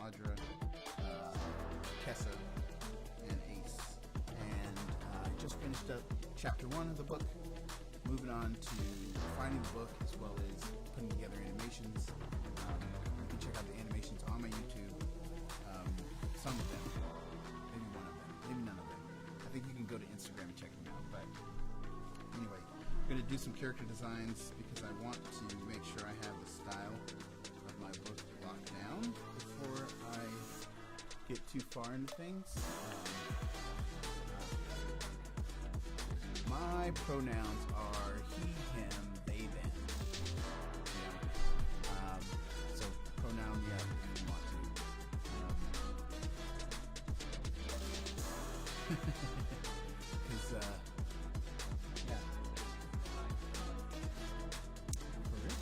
Audra, Kessa, and Ace. And I just finished up chapter 1 of the book. Moving on to finding the book as well as putting together animations. You can check out the animations on my YouTube. Some of them, maybe one of them, maybe none of them. I think you can go to Instagram and check them out. But anyway, I'm going to do some character designs because I want to make sure I have the style of my book locked down before I get too far into things. My pronouns are he, him, they, them. Yeah. So pronoun, yeah, if you want to. Because, yeah. For real?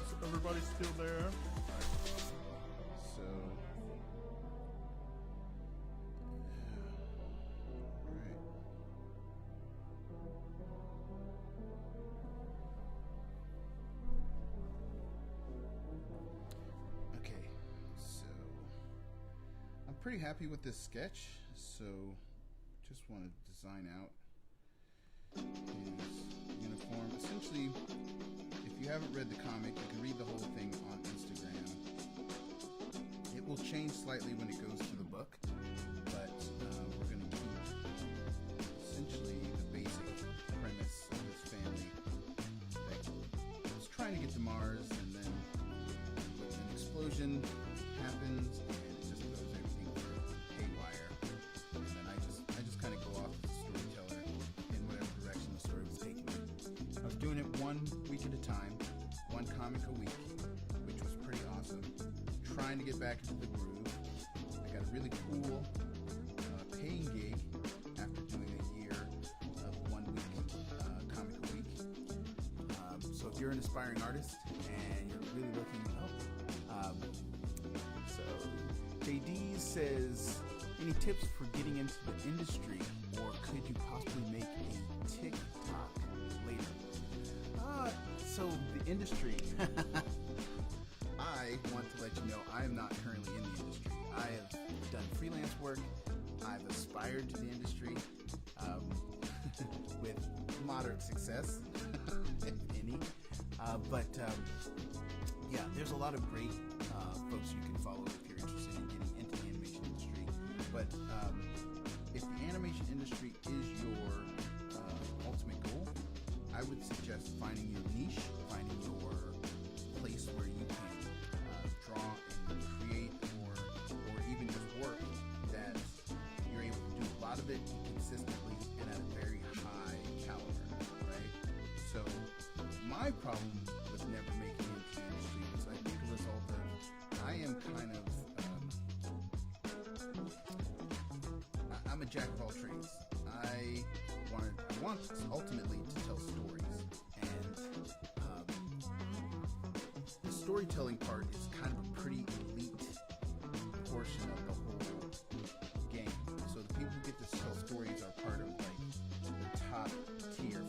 So everybody's still there. So, right. Okay, so I'm pretty happy with this sketch. So, just want to design out his uniform. Essentially, if you haven't read the comic, you can read the whole thing on Instagram. It will change slightly when it goes to the book, but we're going to keep essentially the basic premise of this family that was trying to get to Mars, and then an explosion happens, and it just throws everything haywire. And then I just kind of go off as a storyteller in whatever direction the story was taking me. I was doing it 1 week at a time, 1 comic a week, which was pretty awesome. Trying to get back into the groove. I got a really cool paying gig after doing a year of 1 week comic a week. So if you're an aspiring artist and you're really looking to help, so JD says, any tips for getting into the industry, or could you possibly make a TikTok later? So the industry. I want to let you know I am not currently in the industry. I have done freelance work. I've aspired to the industry with moderate success, if any. But yeah, there's a lot of great folks you can follow if you're interested in getting into the animation industry. But if the animation industry is your ultimate goal, I would suggest finding your niche, finding your place where you can draw and create, or even just work that you're able to do a lot of it consistently and at a very high caliber, right? So my problem with never making it into the industry was, I think, a result of I am kind of I'm a jack of all trades. I want ultimately to tell stories, and the storytelling part is kind of a pretty elite portion of the whole game. So the people who get to tell stories are part of like the top tier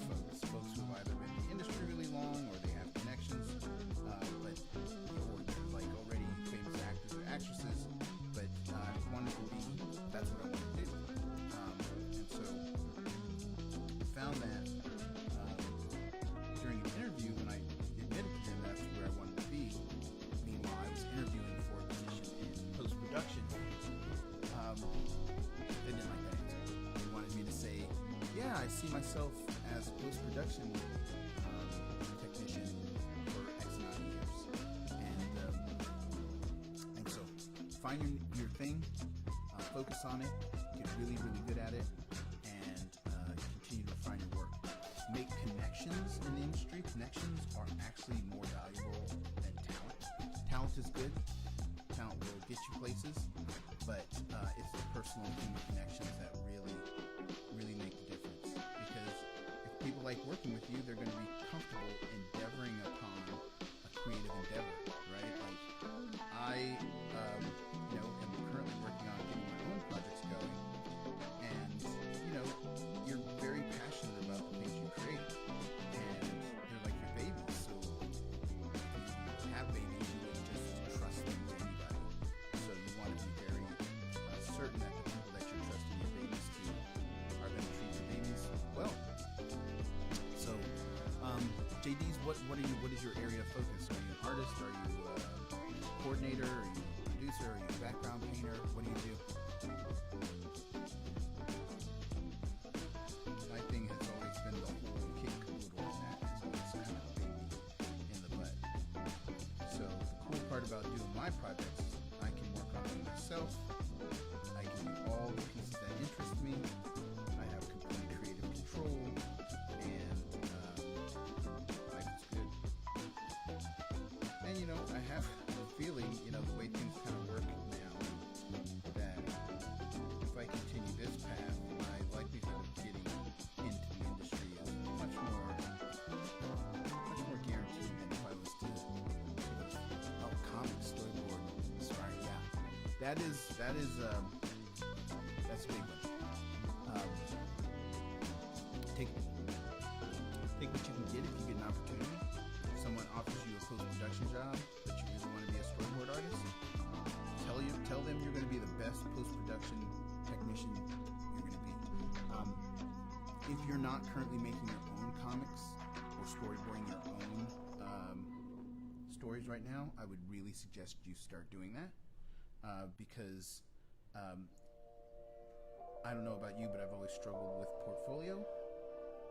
folks who have either been in the industry really long, or they have connections, or they're like already famous actors or actresses. But that's what I wanted to do. And so I found that during an interview when I admitted to them that's where I wanted to be. Meanwhile, I was interviewing for a position in post-production. They didn't like that answer. They wanted me to say, yeah, I see myself as a post-production technician for X amount of years. And so find your thing, focus on it, get really, really good at it, and continue to refine your work. Make connections in the industry. Connections are actually more valuable than talent. Talent is good. Talent will get you places, but it's the personal human connections that really, really make the difference. Because if people like working with you, they're going to be comfortable endeavoring upon a creative endeavor, right? Like I, am currently working on getting my own projects going, and you're very passionate about the things you create, and they're like your babies. So What is your area of focus? Are you an artist? Are you a coordinator? Are you a producer? Are you a background painter? What do you do? My thing has always been the whole kit caboodle on that. It's always kind of a baby in the butt. So the cool part about doing my projects is I can work on them myself. I can do all the pieces that interest me. I have complete creative control, and life is good. And I have a feeling, the way things kind of work now, that if I continue this path, my likelihood of getting into the industry is much more guaranteed than if I was to comic storyboard. Sorry, yeah, that's a big one. Take what you can get if you get an opportunity. If someone offers you a post-production job, but you really want to be a storyboard artist, tell them you're going to be the best post-production technician you're going to be. If you're not currently making your own comics or storyboarding your own stories right now, I would really suggest you start doing that, because I don't know about you, but I've always struggled with portfolio.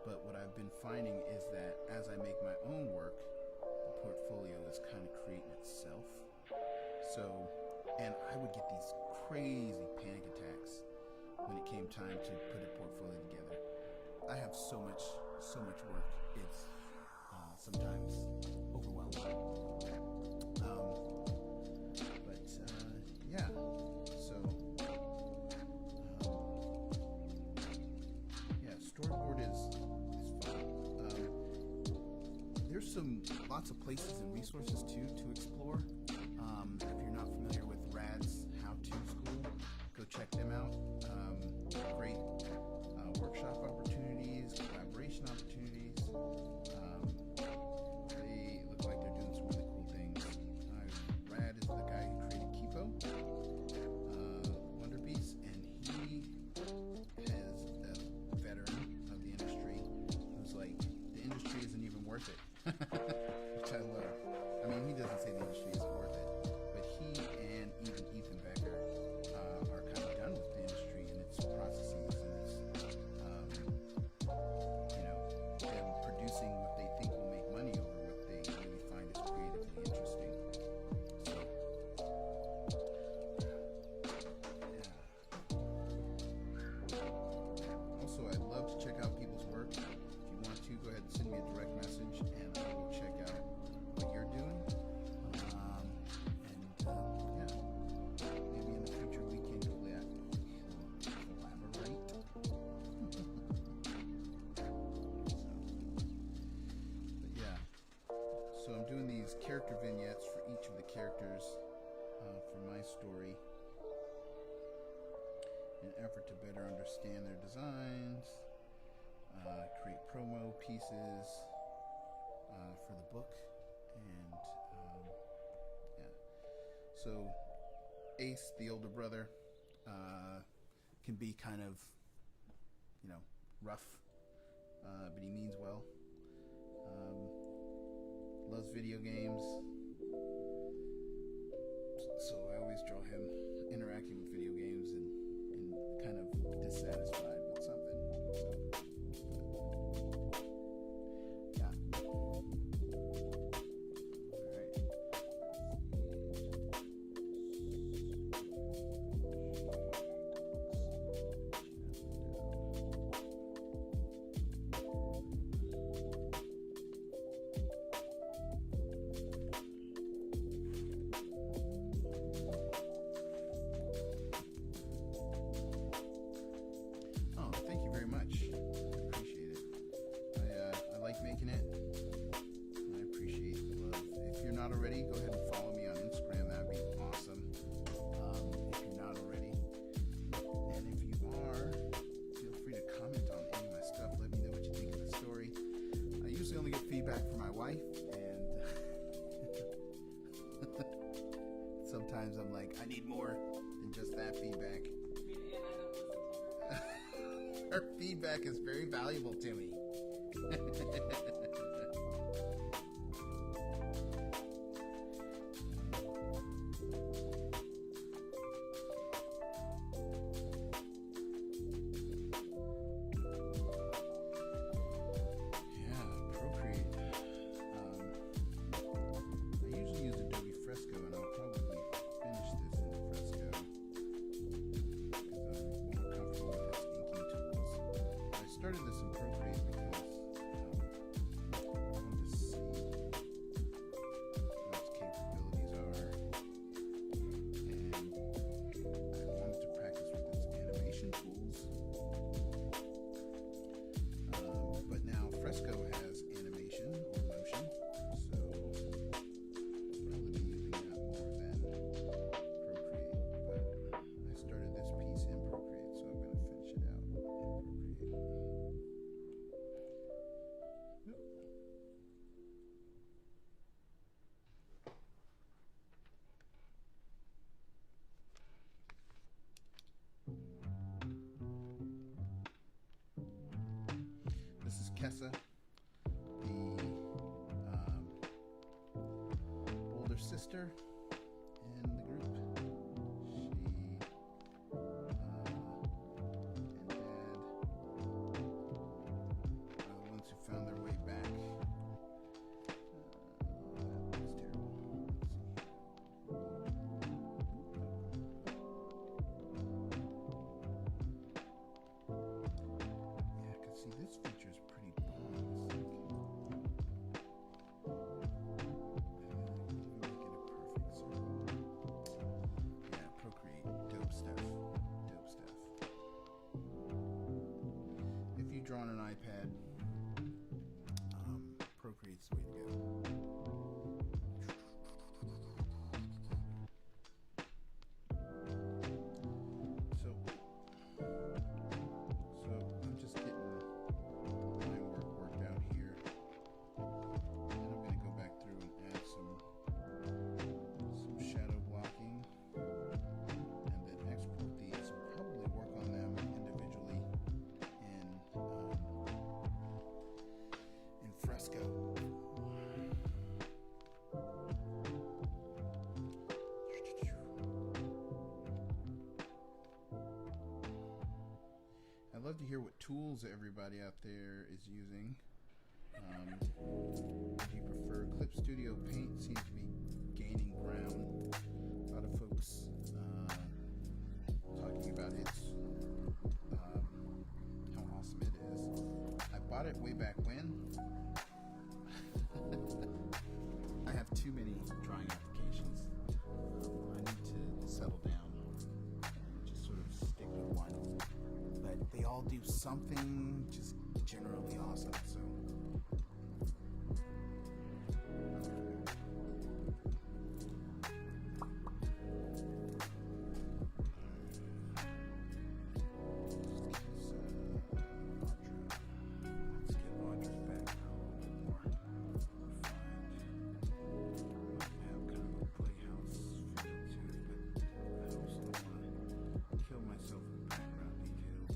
But what I've been finding is that as I make my own work, the portfolio is kind of creating itself. So, and I would get these crazy panic attacks when it came time to put a portfolio together. I have so much work. It's sometimes overwhelming. Yeah. So, storyboard is fun. There's lots of places and resources too to explore. If you're not familiar with Rad's How-To School, go check them out. Great workshop opportunities, collaboration opportunities. They look like they're doing some really cool things. Rad is the guy who created Kipo, Wonder Beast, and he is a veteran of the industry who's like, the industry isn't even worth it. Which I love. I mean, he doesn't say the industry isn't worth it, but he and even Ethan Becker are kind of done with the industry and its processes and its, them producing what they think will make money over what they really find is creatively interesting. So, yeah. Also, I'd love to check out people's work. If you want to, go ahead and send me a direct message, and I will check out what you're doing. Maybe in the future we can collaborate. So I'm doing these character vignettes for each of the characters for my story, in an effort to better understand their designs, create promo pieces for the book, and so Ace, the older brother, can be kind of rough, but he means well. Loves video games, so I always draw him interacting with video games and kind of dissatisfied with something. Yeah. Sometimes I'm like, I need more than just that feedback. Her feedback is very valuable to me. Kessa, the older sister in the group. She and Dad are the ones who found their way back. That was terrible. Yeah, because see, this feature is pretty bomb. Make it a perfect circle. Yeah, Procreate, dope stuff. Dope stuff. If you draw on an iPad, Procreate's the way to go. So I'm just getting line work worked out here. And I'm going to go back through and add some shadow blocking, and then export these and probably work on them individually in Fresco. I'd love to hear what tools everybody out there is using. If you prefer Clip Studio Paint, seems to be gaining ground. A lot of folks talking about how awesome it is. I bought it way back when. I have too many drawing applications. I need to settle down and just sort of stick with one. But they all do something just generally awesome. So let's get Audra back a little bit more refined. Have kind of a playhouse feel to it, but I also don't want to kill myself with background details.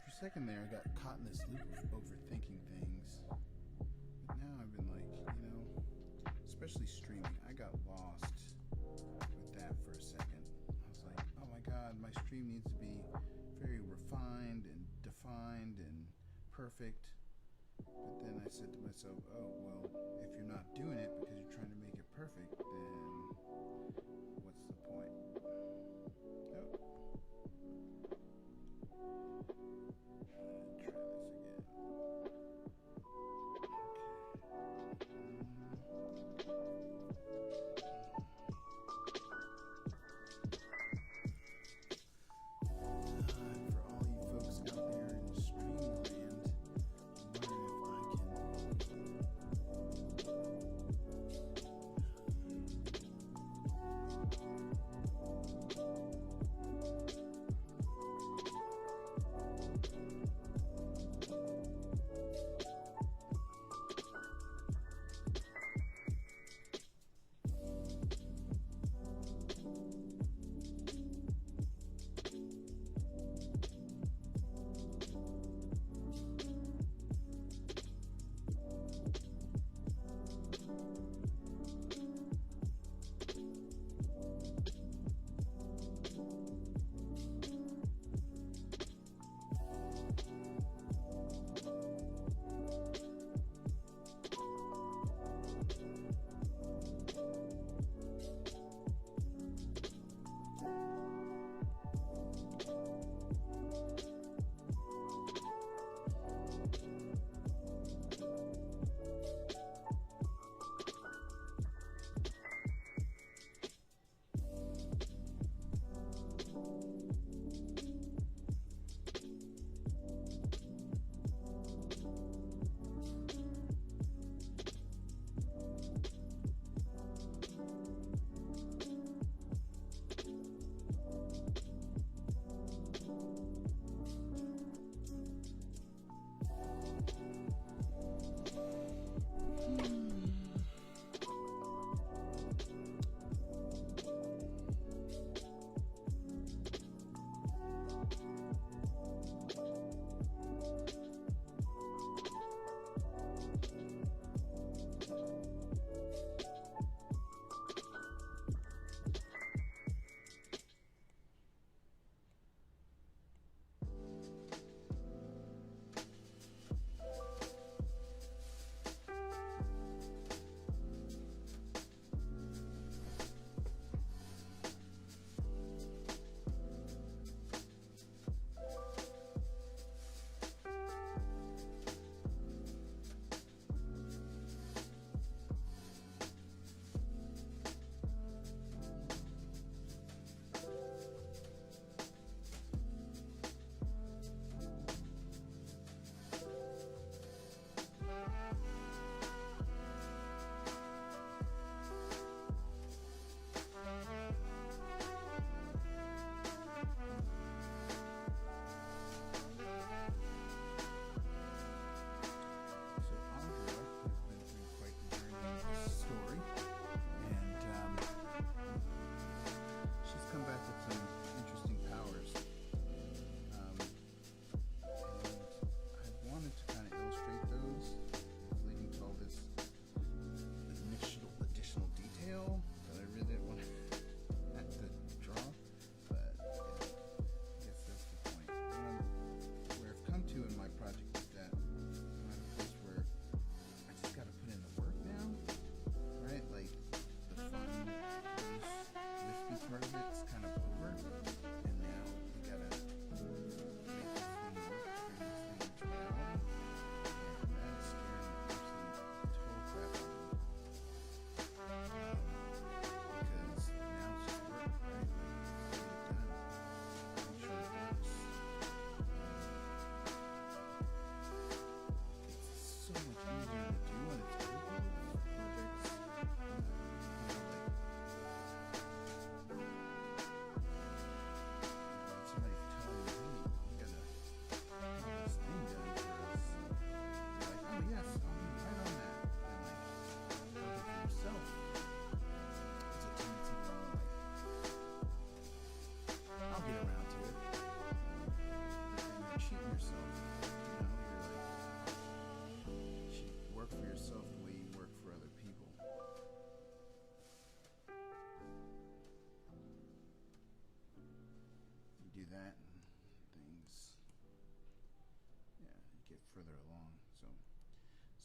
For a second there, I got caught in this loop of overthinking things. But now I've been like, especially streaming, I got lost with that for a second. I was like, oh my God, my stream needs to be very refined and defined and perfect. But then I said to myself, oh, well, if you're not doing it because you're trying to make it perfect, then what's the point? Oh. Try this again. For all you folks out there in streamland, I'm wondering if I can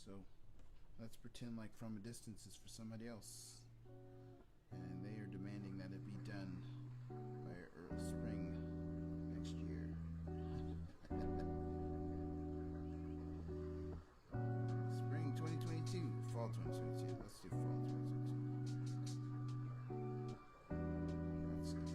So let's pretend like From a Distance is for somebody else, and they are demanding that it be done by early spring next year. Spring 2022, fall 2022. Let's do fall 2022. That's good.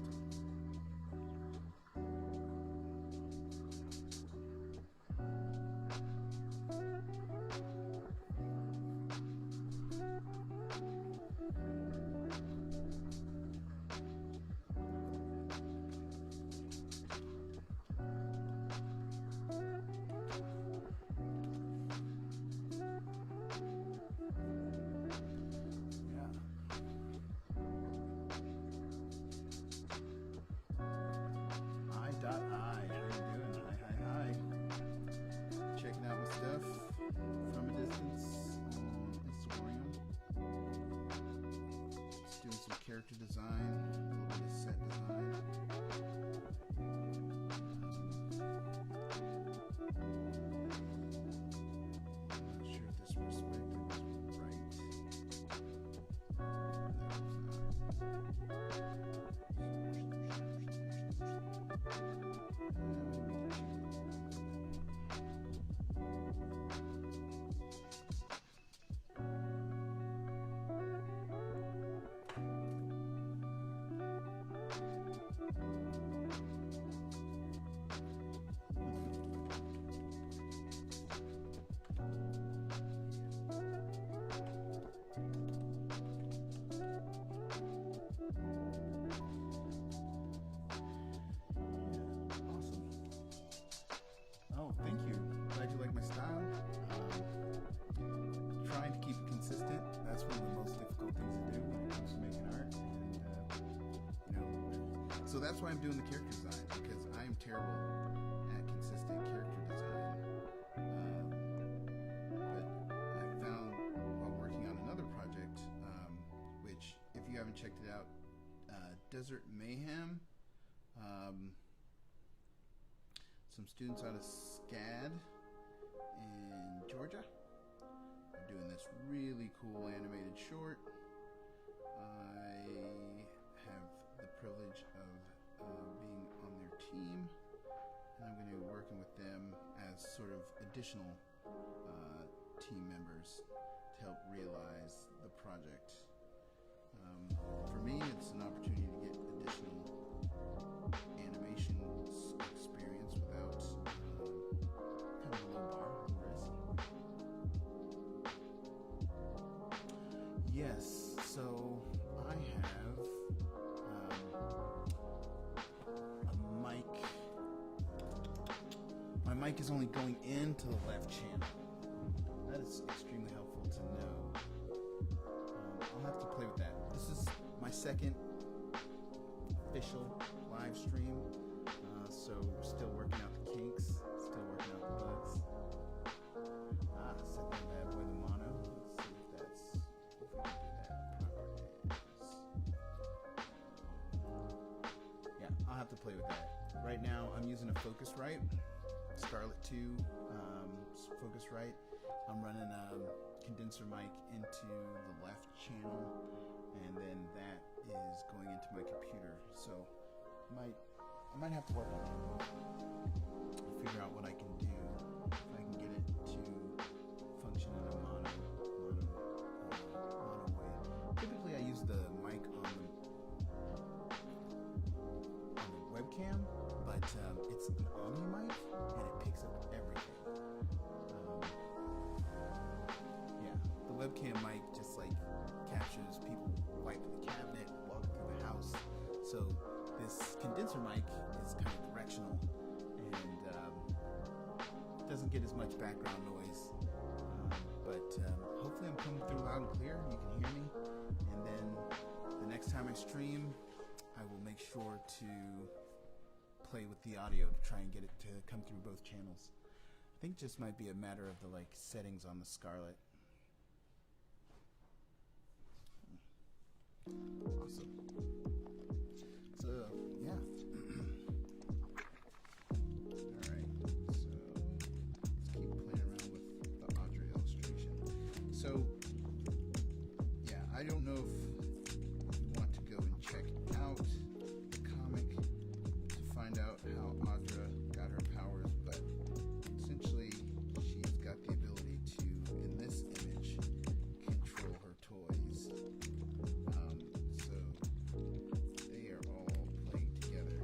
Character design, a little bit of set design. I'm not sure if this perspective is right. So that's why I'm doing the character design, because I'm terrible at consistent character design. But I found while working on another project, which if you haven't checked it out, Desert Mayhem, some students out of SCAD in Georgia are doing this really cool animated short. I have the privilege of being on their team, and I'm going to be working with them as sort of additional team members to help realize the project. For me, it's an opportunity to get additional animation experience without kind of a low bar, low risk. mic is only going into the left channel. That is extremely helpful to know. I'll have to play with that. This is my second official live stream, so we're still working out the kinks, still working out the bugs. Set that bad boy to mono. Let's see if we can do that. Yeah, I'll have to play with that. Right now, I'm using a Focusrite, Scarlett 2 Focusrite. I'm running a condenser mic into the left channel, and then that is going into my computer. So I might have to work on it. Figure out what I can do, if I can get it to function in a mono way. Typically, I use the mic on the webcam, but it's an Omni mic, and it picks up everything. The webcam mic just like captures people wiping the cabinet, walking through the house. So this condenser mic is kind of directional and doesn't get as much background noise. But hopefully I'm coming through loud and clear. You can hear me. And then the next time I stream, I will make sure to play with the audio to try and get it to come through both channels. I think it just might be a matter of the settings on the Scarlett. Awesome. So yeah. All right. So let's keep playing around with the Audra illustration. So yeah, I don't know if you want to go and check out the comic to find out how Audra got her powers, but essentially she's got the ability to, in this image, control her toys. So they are all playing together.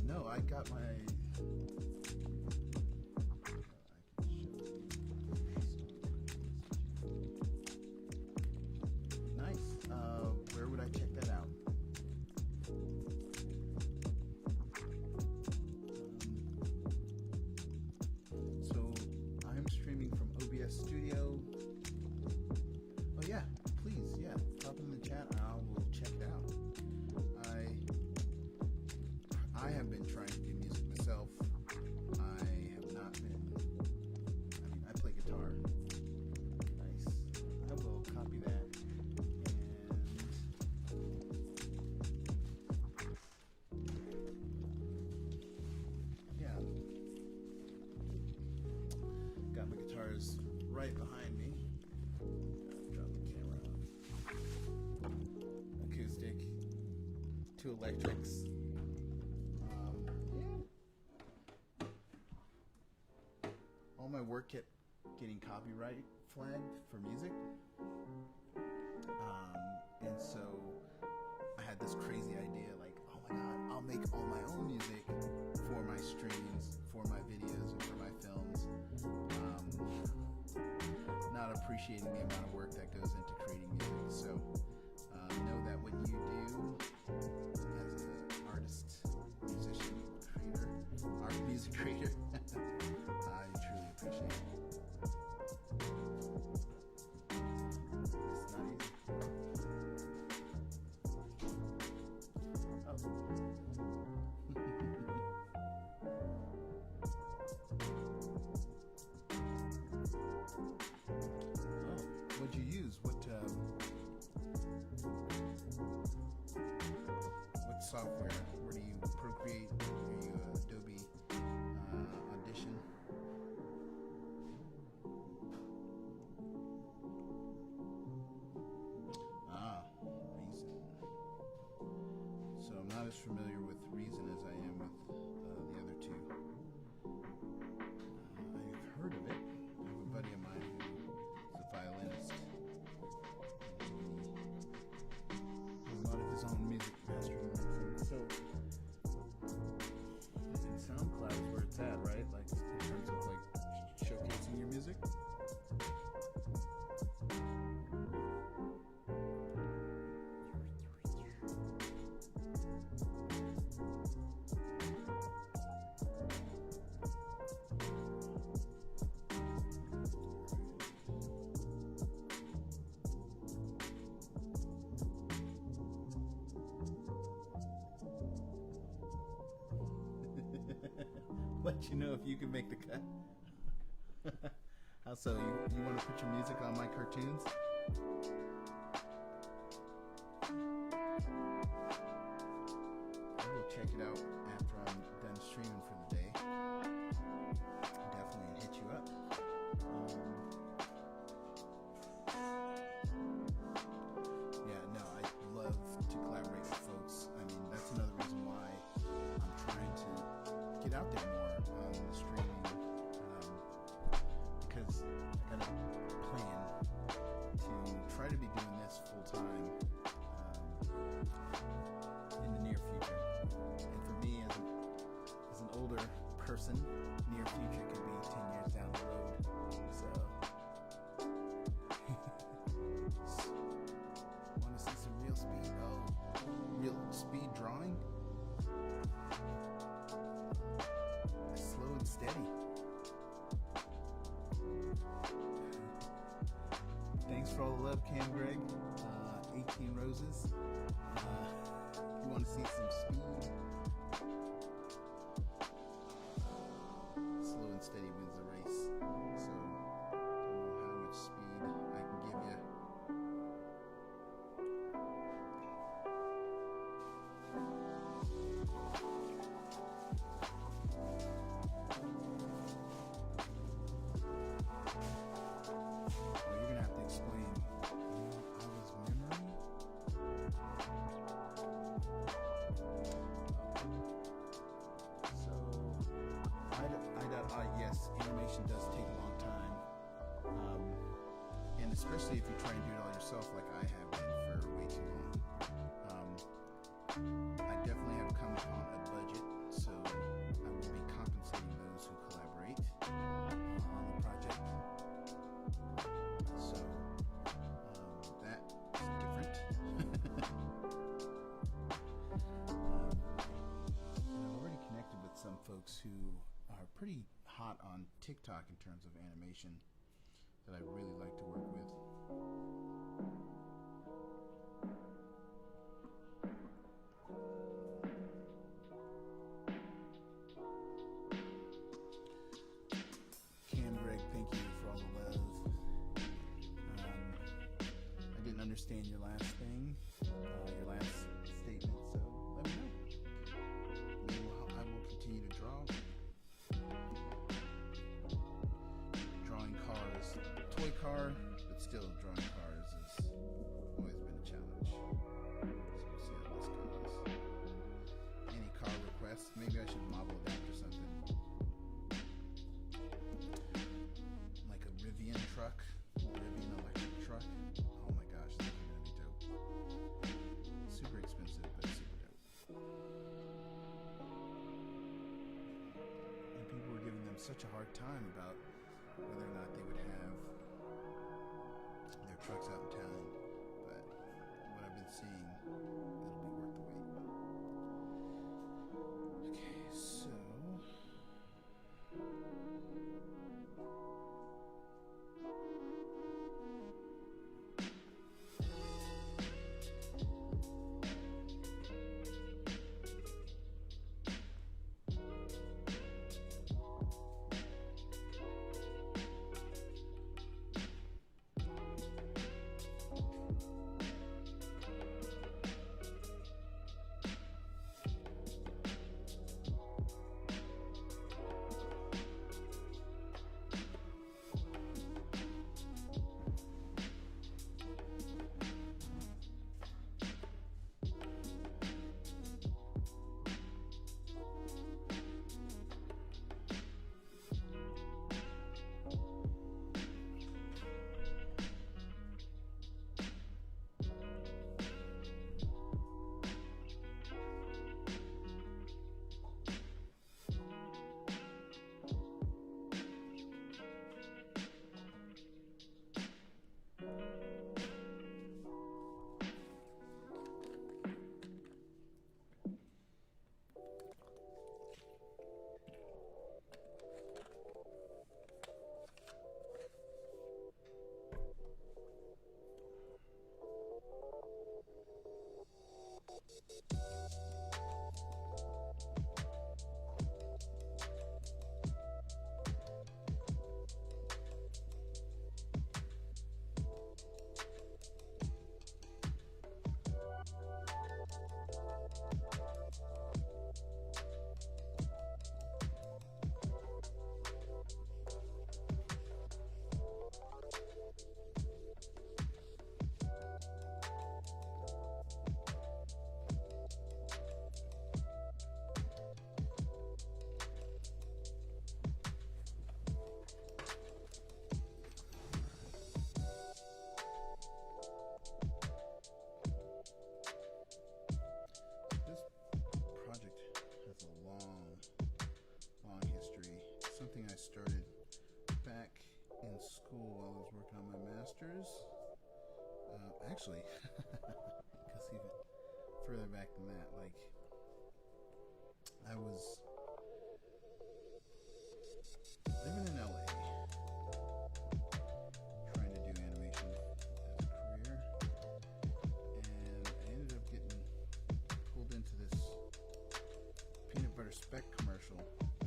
No, I got my. Nice. Where would I check that out? So I'm streaming from OBS Studio. Oh yeah, please, yeah, drop it in the chat. I will check it out. I have been trying to do music myself. I have not been. I play guitar. Nice. I will copy that. And yeah, got my guitars right behind me. Drop the camera. Acoustic. 2 electrics. All my work kept getting copyright flagged for music, and so I had this crazy idea, like, oh my god, I'll make all my own music for my streams, for my videos, and for my films, not appreciating the amount of work that goes into creating music. So know that what you do as an artist, musician, creator, music creator, I truly appreciate it. It's not easy. Oh. What'd you use? What software? Where do you Procreate? Are you Adobe Audition? Reason. So I'm not as familiar with Reason as I am with the other two. I let you know if you can make the cut. How so? You want to put your music on my cartoons? I will check it out after I'm done streaming for the day. Definitely hit you up. Yeah, no, I love to collaborate with folks. I mean, that's another reason why I'm trying to get out there more on the streaming, because I got a plan to try to be doing this full time in the near future. And for me, as an older person, near future could be 10 years down the road. So, want to see some real speed? Oh, real speed drawing? Slow and steady. Thanks for all the love, Cam Greg. 18 roses. You want to see some speed? Slow and steady wins the race. So, I don't know how much speed I can give you. You're gonna have to explain. I was memory. So, yes, animation does take a long time, and especially if you try and do it all yourself, like I have been for way too long. I definitely have come upon a budget, so I will be compensating those who collaborate on the project. So that's different. And I've already connected with some folks who are pretty hot on TikTok in terms of animation that I really like to work with. Cam Greg, thank you for all the love. I didn't understand your last thing, your last statement, so let me know. I will continue to draw. Drawing cars, toy car, but still drawing cars has always been a challenge. So we'll see how this goes. Any car requests? Maybe I should model it after something. Like a Rivian truck, Rivian electric truck. Oh my gosh, that's gonna be dope. Super expensive, but super dope. And people were giving them such a hard time about whether or not they would have their trucks out in town, but what I've been seeing, it'll be worth the wait. Okay, so Actually, because even further back than that, like I was living in LA, trying to do animation as a career, and I ended up getting pulled into this peanut butter speck commercial. I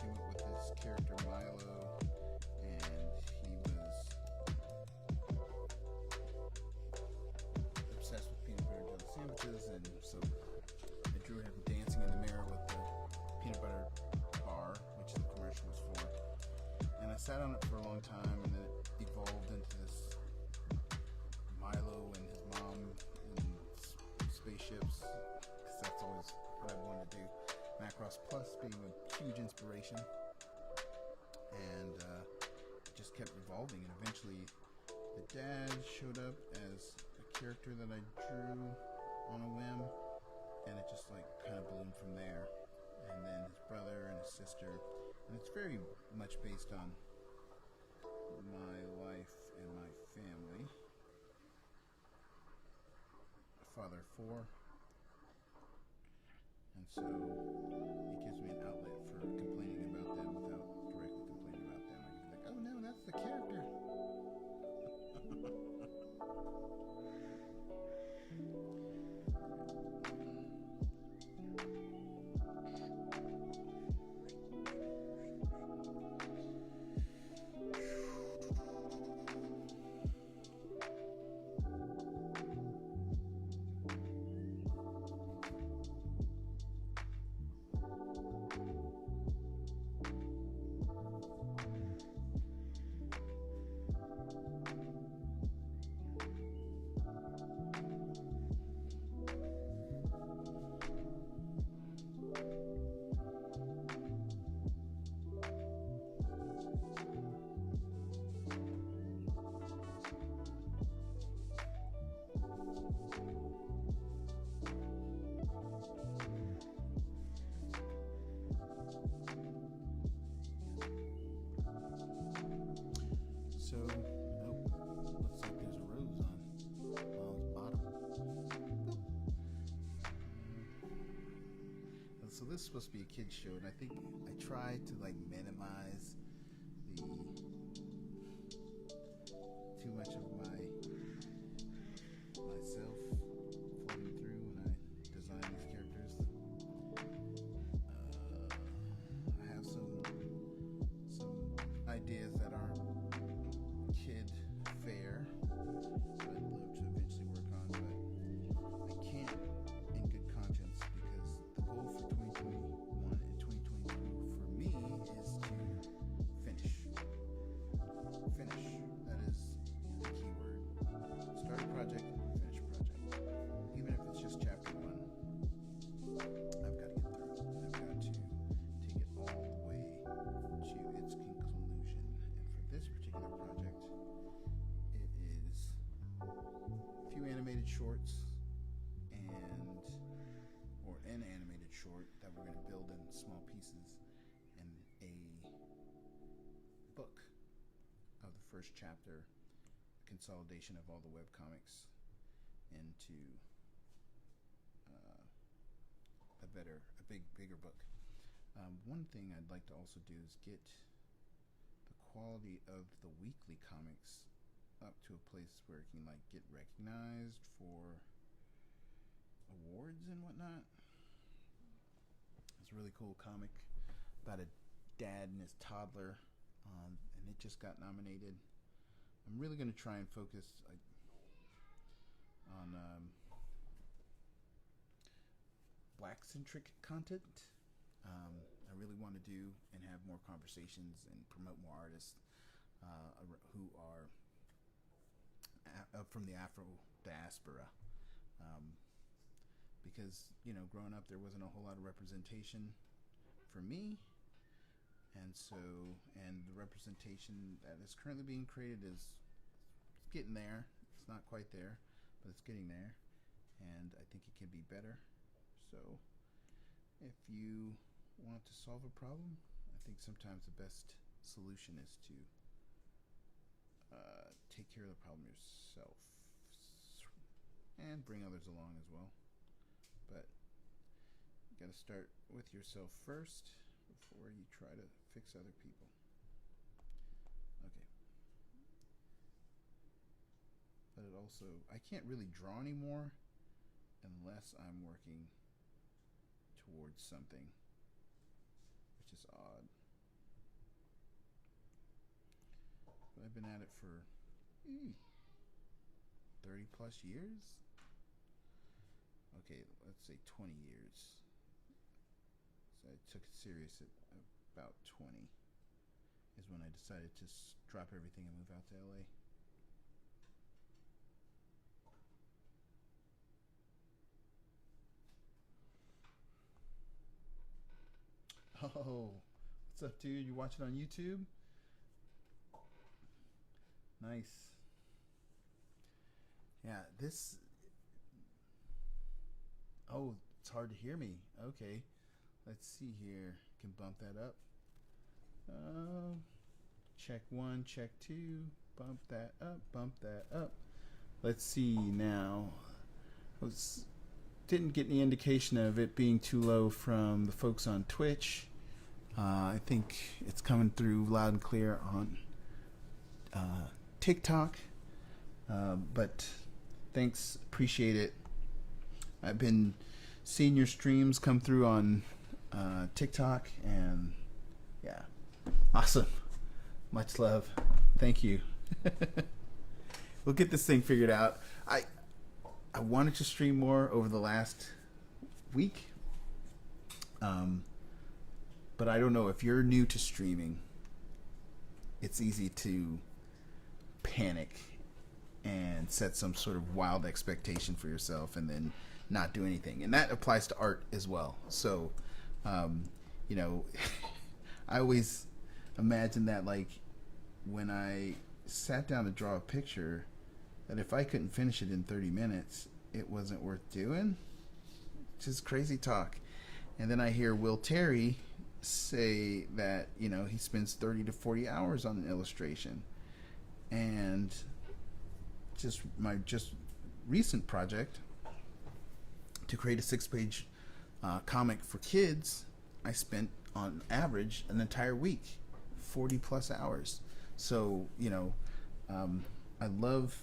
came up with this character Milo, and he was obsessed with peanut butter and jelly sandwiches, and so I drew him dancing in the mirror with the peanut butter bar, which the commercial was for. And I sat on it for a long time, and then it evolved into this Milo and his mom in spaceships, because that's always what I wanted to do. Macross Plus being a huge inspiration, and it just kept evolving, and eventually the dad showed up as a character that I drew on a whim, and it just like kind of bloomed from there. And then his brother and his sister, and it's very much based on my life and my family. A father of four, and so it gives me an outlet for complaining about them without directly complaining about them. I can be like, oh no, that's the character. So, looks like there's a rose on Mom's bottom. Boop. So this is supposed to be a kid's show, and I think I tried to like minimize the too much of myself floating through when I design these characters. I have some ideas that aren't kid fair that I'd love to eventually work on, but I can't in good conscience, because the goal for 2021 and 2022 for me is to finish. That is the key word. Start a project, finish a project. Even if it's just chapter one, I've got to get through it. I've got to take it all the way to its conclusion. And for this particular project, it is a few animated shorts or an animated short that we're going to build in small pieces, and a book of the first chapter, consolidation of all the webcomics into bigger book. One thing I'd like to also do is get the quality of the weekly comics up to a place where it can like get recognized for awards and whatnot. It's a really cool comic about a dad and his toddler, and it just got nominated. I'm really going to try and focus on Black-centric content. I really want to do and have more conversations and promote more artists who are from the Afro diaspora. Because, growing up there wasn't a whole lot of representation for me. And the representation that is currently being created is getting there. It's not quite there, but it's getting there. And I think it can be better. So if you want to solve a problem, I think sometimes the best solution is to take care of the problem yourself. and bring others along as well. But you got to start with yourself first before you try to fix other people. Okay. But it also, I can't really draw anymore unless I'm working towards something, which is odd. But I've been at it for 30 plus years. Okay, let's say 20 years. So I took it serious at about 20 is when I decided to drop everything and move out to LA. Oh, what's up, dude? You watching on YouTube? Nice. Yeah, this. Oh, it's hard to hear me. Okay, let's see here. Can bump that up. Check 1, check 2. Bump that up. Bump that up. Let's see now. Didn't get any indication of it being too low from the folks on Twitch. I think it's coming through loud and clear on TikTok. But thanks, appreciate it. I've been seeing your streams come through on TikTok, and yeah, awesome. Much love. Thank you. We'll get this thing figured out. I wanted to stream more over the last week. But I don't know, if you're new to streaming, it's easy to panic and set some sort of wild expectation for yourself and then not do anything. And that applies to art as well. So, you know, I always imagine that, like, when I sat down to draw a picture, that if I couldn't finish it in 30 minutes, it wasn't worth doing. Just crazy talk. And then I hear Will Terry say that, you know, he spends 30 to 40 hours on an illustration. And just my recent project to create a 6-page comic for kids, I spent on average an entire week, 40 plus hours. So, you know, I love,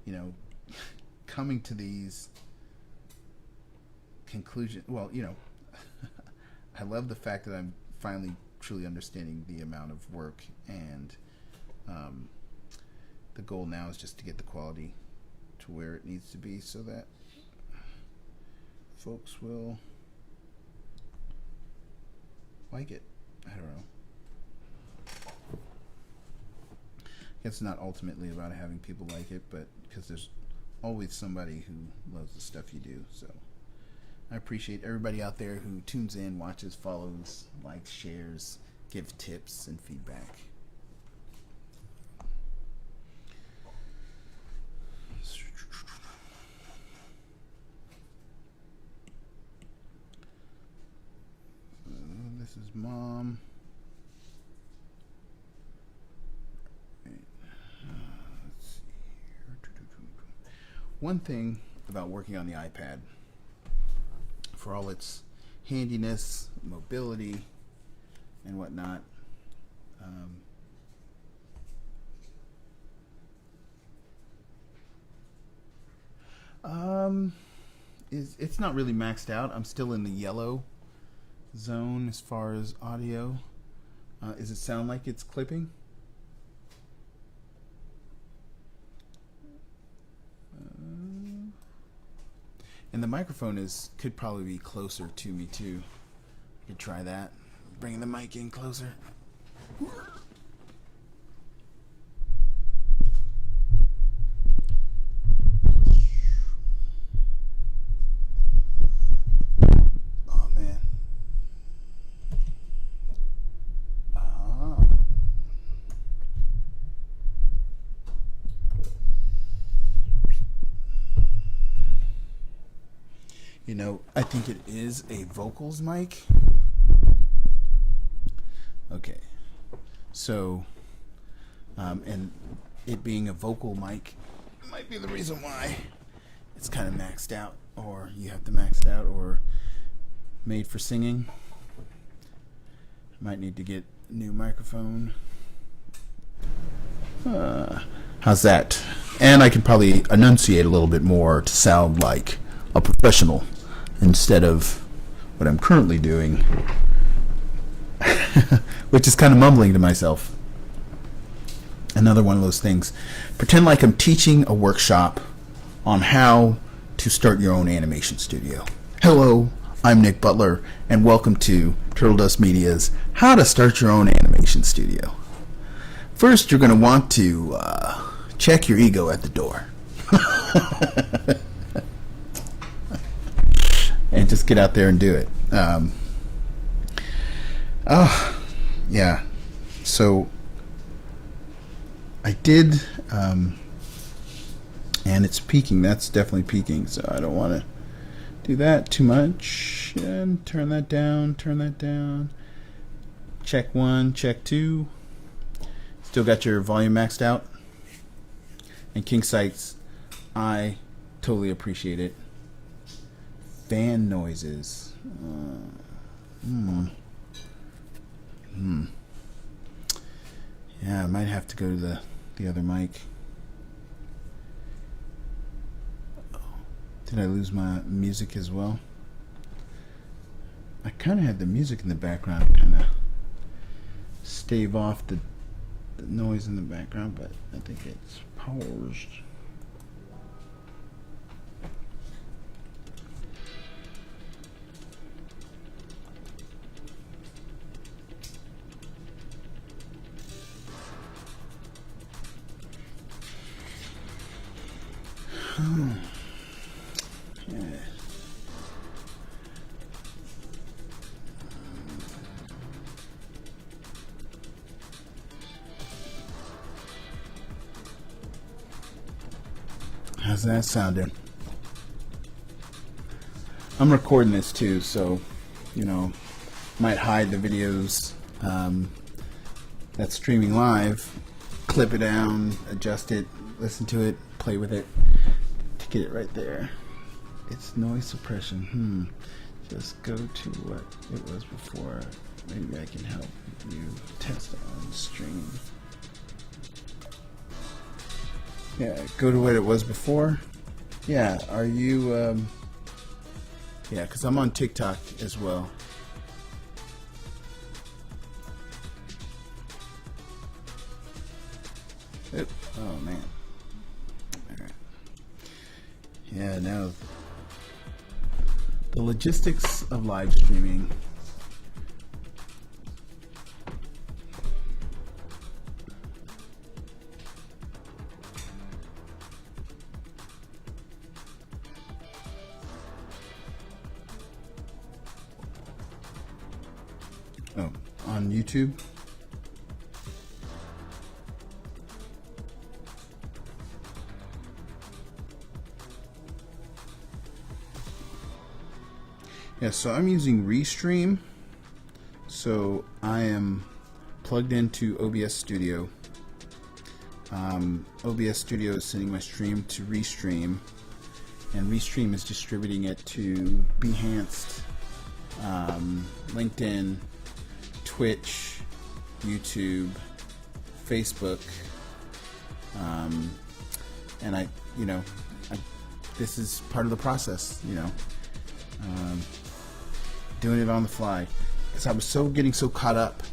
you know, coming to these conclusions. Well, you know, I love the fact that I'm finally truly understanding the amount of work, and the goal now is just to get the quality to where it needs to be so that folks will like it. I don't know. It's not ultimately about having people like it, but because there's always somebody who loves the stuff you do. So I appreciate everybody out there who tunes in, watches, follows, likes, shares, gives tips and feedback. This is Mom. Let's see here. One thing about working on the iPad, for all its handiness, mobility, and whatnot, it's not really maxed out. I'm still in the yellow zone as far as audio. Does it sound like it's clipping? And the microphone could probably be closer to me too. I could try that. Bring the mic in closer. Oh man. You know, I think it is a vocals mic. Okay. So, and it being a vocal mic, might be the reason why it's kind of maxed out, or you have to max it out, or made for singing. Might need to get a new microphone. How's that? And I could probably enunciate a little bit more to sound like a professional instead of what I'm currently doing, which is kind of mumbling to myself. Another one of those things. Pretend like I'm teaching a workshop on how to start your own animation studio. Hello, I'm Nick Butler, and welcome to Turtle Dust Media's How to Start Your Own Animation Studio. First, you're going to want to check your ego at the door. And just get out there and do it. Yeah. So I did, and it's peaking. That's definitely peaking, so I don't want to do that too much. And turn that down, turn that down. Check 1, check 2. Still got your volume maxed out. And King Sights, I totally appreciate it. Fan noises. Yeah, I might have to go to the other mic. Did I lose my music as well? I kind of had the music in the background, kind of stave off the noise in the background, but I think it's paused. Yeah. How's that sounding? I'm recording this too, so might hide the videos that's streaming live, clip it down, adjust it, listen to it, play with it to get it right there. It's noise suppression. Just go to what it was before. Maybe I can help you test on stream. Yeah, go to what it was before. Yeah, are you yeah, because I'm on TikTok as well. Oop. Oh man. Alright. Yeah, now the logistics of live streaming. Oh, on YouTube. Yeah, so I'm using Restream. So I am plugged into OBS Studio. OBS Studio is sending my stream to Restream, and Restream is distributing it to Behance, LinkedIn, Twitch, YouTube, Facebook, and this is part of the process, doing it on the fly, because I was getting so caught up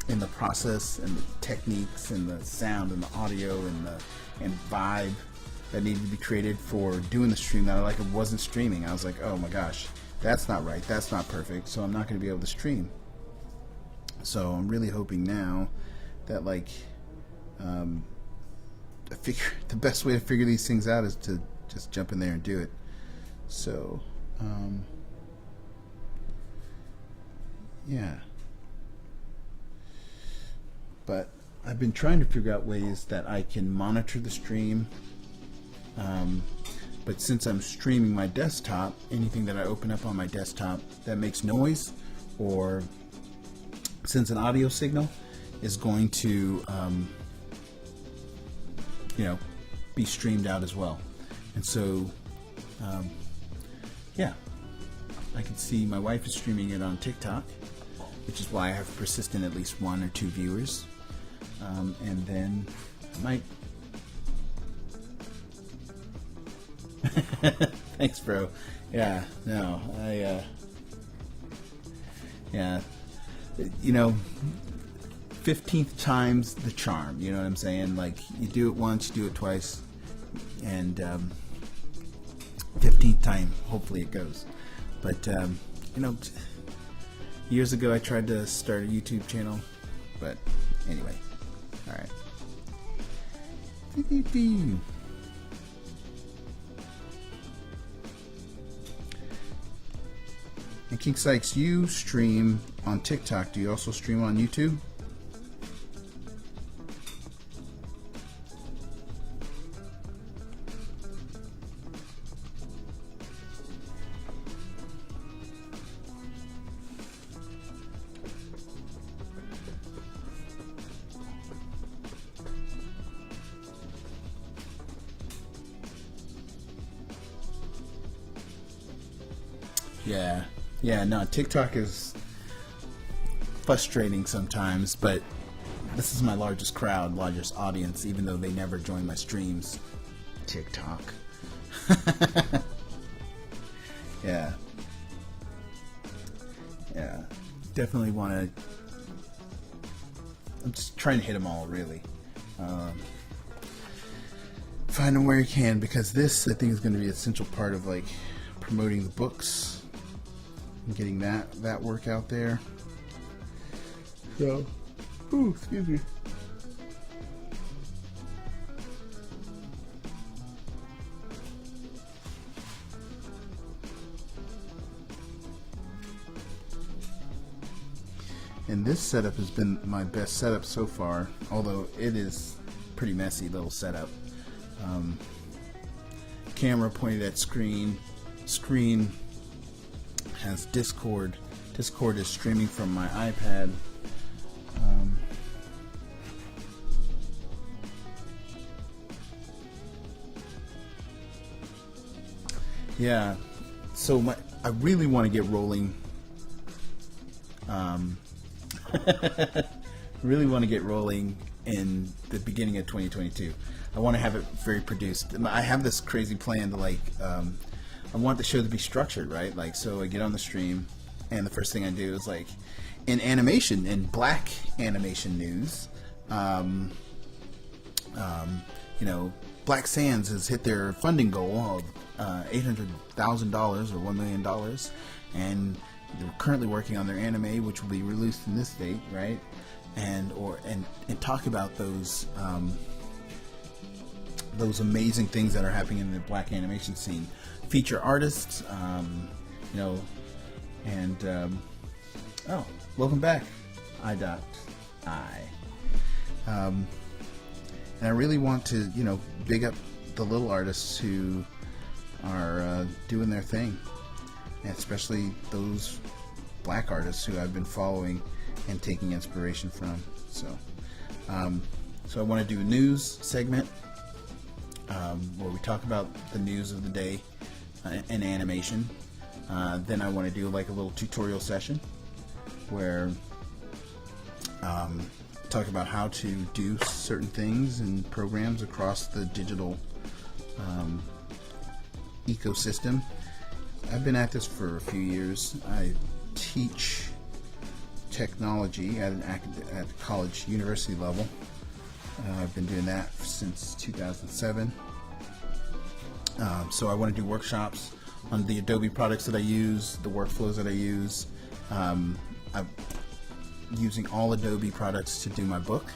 in the process and the techniques and the sound and the audio and vibe that needed to be created for doing the stream that I wasn't streaming. I was like, oh my gosh, that's not right, that's not perfect, so I'm not going to be able to stream. So I'm really hoping now that the best way to figure these things out is to just jump in there and do it. So yeah, but I've been trying to figure out ways that I can monitor the stream, but since I'm streaming my desktop, anything that I open up on my desktop that makes noise or sends an audio signal is going to be streamed out as well. And so, yeah, I can see my wife is streaming it on TikTok, which is why I have persistent at least 1 or 2 viewers. And then I might. Thanks, bro. Yeah, no, yeah, 15th time's the charm, you know what I'm saying? Like, you do it once, you do it twice, and 15th time, hopefully it goes. But, years ago I tried to start a YouTube channel, but anyway, alright. And King Sykes, you stream on TikTok. Do you also stream on YouTube? Yeah, no, TikTok is frustrating sometimes, but this is my largest crowd, largest audience, even though they never join my streams. TikTok. Yeah. Definitely want to. I'm just trying to hit them all, really. Find them where you can, because this, I think, is going to be an essential part of like promoting the books. Getting that work out there. So, excuse me. And this setup has been my best setup so far, although it is pretty messy little setup. Camera pointed at screen has Discord. Discord is streaming from my iPad. Yeah, so I really want to get rolling. Really want to get rolling in the beginning of 2022. I want to have it very produced. I have this crazy plan to like. I want the show to be structured, right? Like, so I get on the stream, and the first thing I do is like, in animation, in black animation news, Black Sands has hit their funding goal of $800,000 or $1 million, and they're currently working on their anime, which will be released in this date, right? And talk about those amazing things that are happening in the black animation scene. Feature artists, welcome back, and I really want to, big up the little artists who are doing their thing, and especially those black artists who I've been following and taking inspiration from. So I want to do a news segment where we talk about the news of the day in animation. Then I want to do like a little tutorial session where talk about how to do certain things and programs across the digital ecosystem. I've been at this for a few years. I teach technology at the college, university level. I've been doing that since 2007. So I want to do workshops on the Adobe products that I use, the workflows that I use. I'm using all Adobe products to do my book.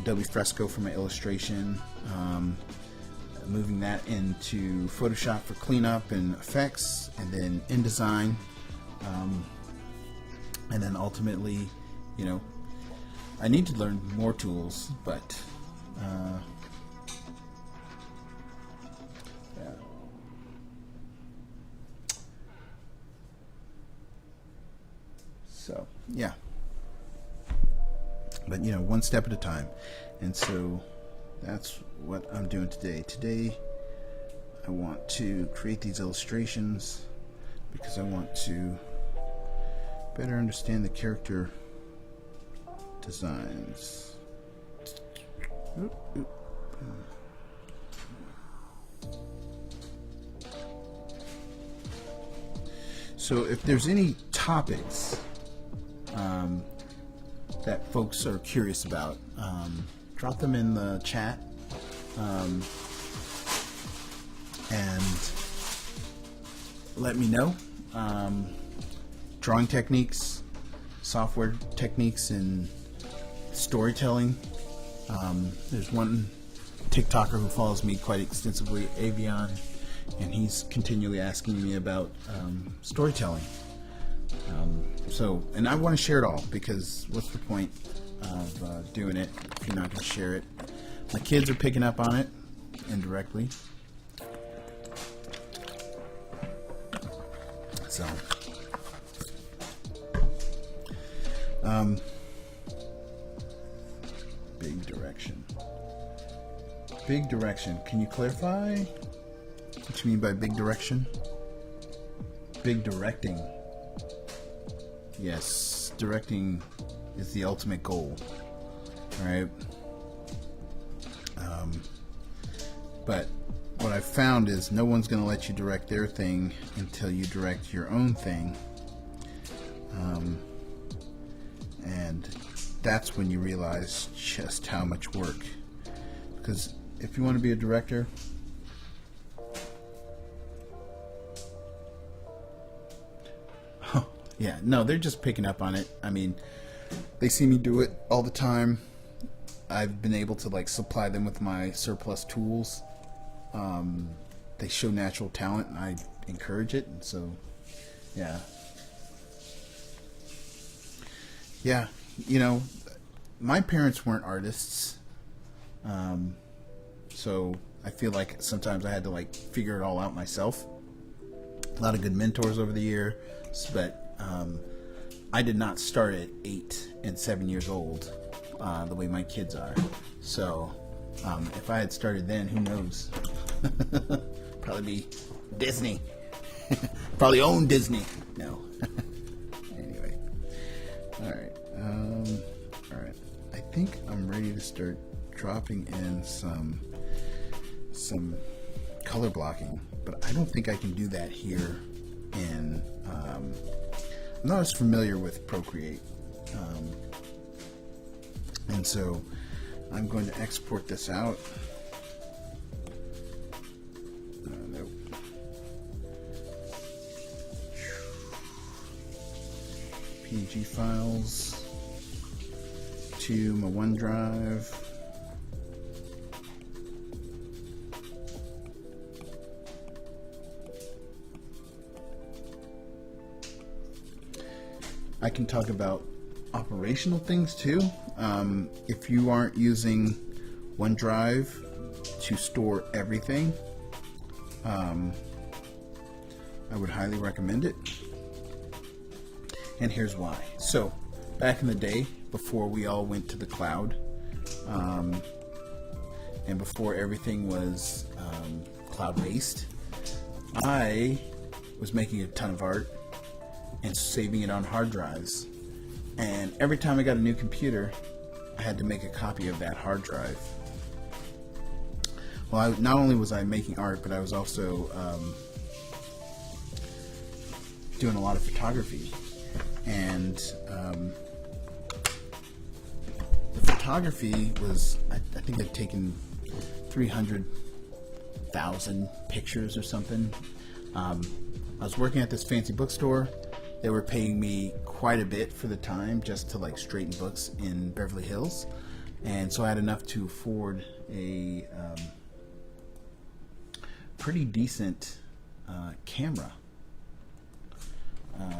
Adobe Fresco for my illustration. Moving that into Photoshop for cleanup and effects, and then InDesign. And then ultimately, I need to learn more tools, but yeah. But one step at a time. And so that's what I'm doing today. Today I want to create these illustrations because I want to better understand the character designs. Oop, oop. So if there's any topics that folks are curious about, drop them in the chat, and let me know. Drawing techniques, software techniques, and storytelling. There's one TikToker who follows me quite extensively, Avion, and he's continually asking me about storytelling. And I want to share it all, because what's the point of doing it if you're not going to share it? My kids are picking up on it indirectly. So, big direction. Big direction. Can you clarify what you mean by big direction? Big directing. Yes, directing is the ultimate goal, right? But what I've found is no one's going to let you direct their thing until you direct your own thing. And that's when you realize just how much work. Because if you want to be a director, yeah, no, they're just picking up on it. I mean, they see me do it all the time. I've been able to like supply them with my surplus tools. They show natural talent, and I encourage it. And so, yeah. Yeah, you know, my parents weren't artists. So I feel like sometimes I had to like figure it all out myself. A lot of good mentors over the years, but I did not start at 8 and 7 years old the way my kids are. So if I had started then, who knows? Probably be Disney. Probably own Disney. No. Anyway. Alright. Alright. I think I'm ready to start dropping in some color blocking, but I don't think I can do that here in I'm not as familiar with Procreate, and so I'm going to export this out. Nope. PNG files to my OneDrive. I can talk about operational things too. If you aren't using OneDrive to store everything, I would highly recommend it. And here's why. So, back in the day, before we all went to the cloud, and before everything was cloud-based, I was making a ton of art and saving it on hard drives. And every time I got a new computer, I had to make a copy of that hard drive. Well, not only was I making art, but I was also doing a lot of photography. And the photography was, I think I'd taken 300,000 pictures or something. I was working at this fancy bookstore. They were paying me quite a bit for the time just to like straighten books in Beverly Hills, and so I had enough to afford a pretty decent camera.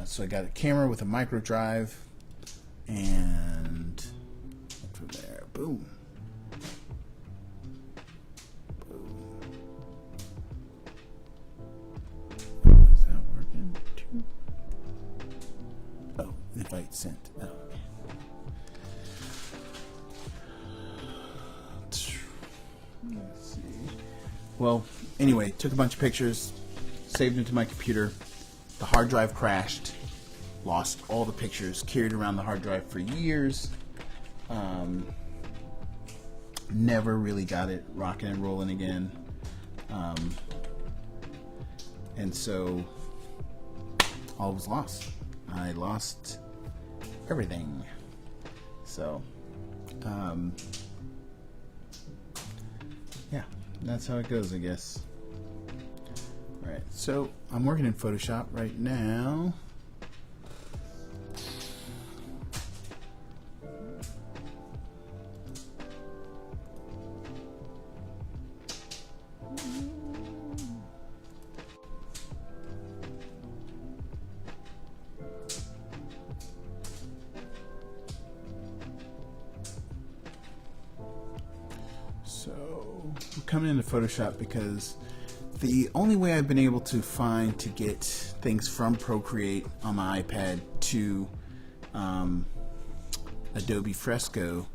So I got a camera with a micro drive, and from there, boom. Is that working? Oh, invite sent. Oh, okay. Let's see. Well, anyway, took a bunch of pictures, saved them to my computer. The hard drive crashed, lost all the pictures, carried around the hard drive for years. Never really got it rocking and rolling again. And so all was lost. I lost everything. So, yeah, that's how it goes, I guess. All right, so I'm working in Photoshop right now. So we're coming into Photoshop because the only way I've been able to find to get things from Procreate on my iPad to Adobe Fresco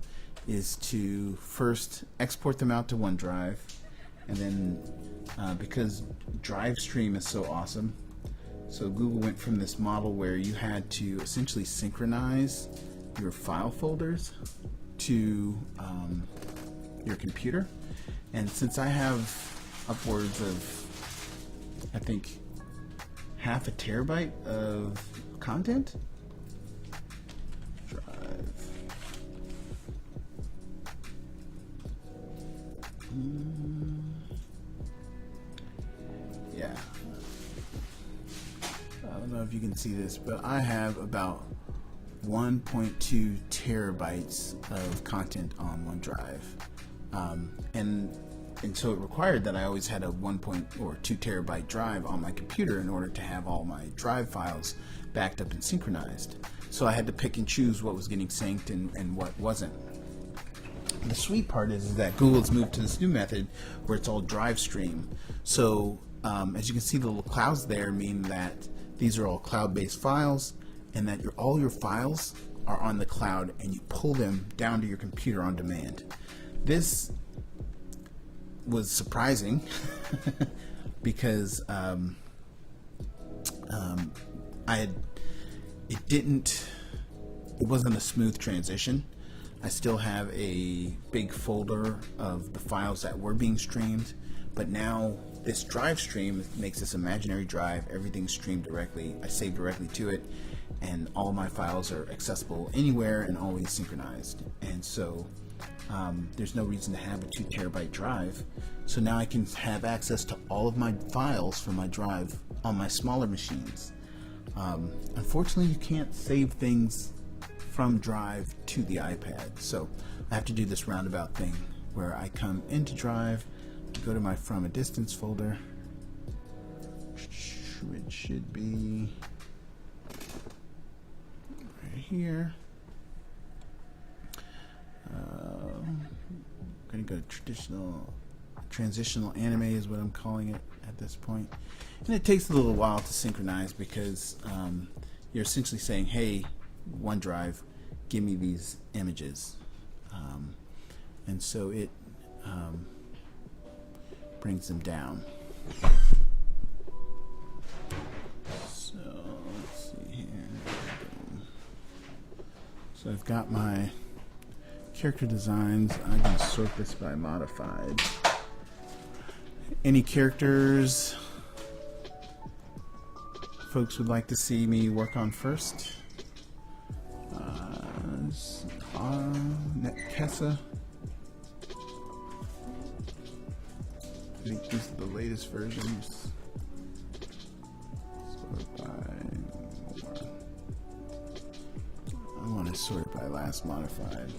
is to first export them out to OneDrive, and then because DriveStream is so awesome, so Google went from this model where you had to essentially synchronize your file folders to your computer. And since I have upwards of, I think, half a terabyte of content, drive, yeah, I don't know if you can see this, but I have about 1.2 terabytes of content on OneDrive. And so it required that I always had a 2 terabyte drive on my computer in order to have all my drive files backed up and synchronized. So I had to pick and choose what was getting synced and what wasn't. The sweet part is that Google's moved to this new method where it's all DriveStream. So as you can see, the little clouds there mean that these are all cloud-based files, and that all your files are on the cloud, and you pull them down to your computer on demand. This was surprising because it wasn't a smooth transition. I still have a big folder of the files that were being streamed, but now this DriveStream makes this imaginary drive. Everything's streamed directly. I save directly to it, and all my files are accessible anywhere and always synchronized. And so there's no reason to have a 2 terabyte drive. So now I can have access to all of my files from my drive on my smaller machines. Unfortunately, you can't save things from Drive to the iPad. So I have to do this roundabout thing where I come into Drive, go to my From a Distance folder, which should be right here. I'm going to go transitional anime is what I'm calling it at this point. And it takes a little while to synchronize because you're essentially saying, hey, OneDrive, give me these images. And so it brings them down. So let's see here. So I've got my character designs. I can sort this by modified. Any characters folks would like to see me work on first? Netkessa. I think these are the latest versions. Sort by more. I want to sort by last modified.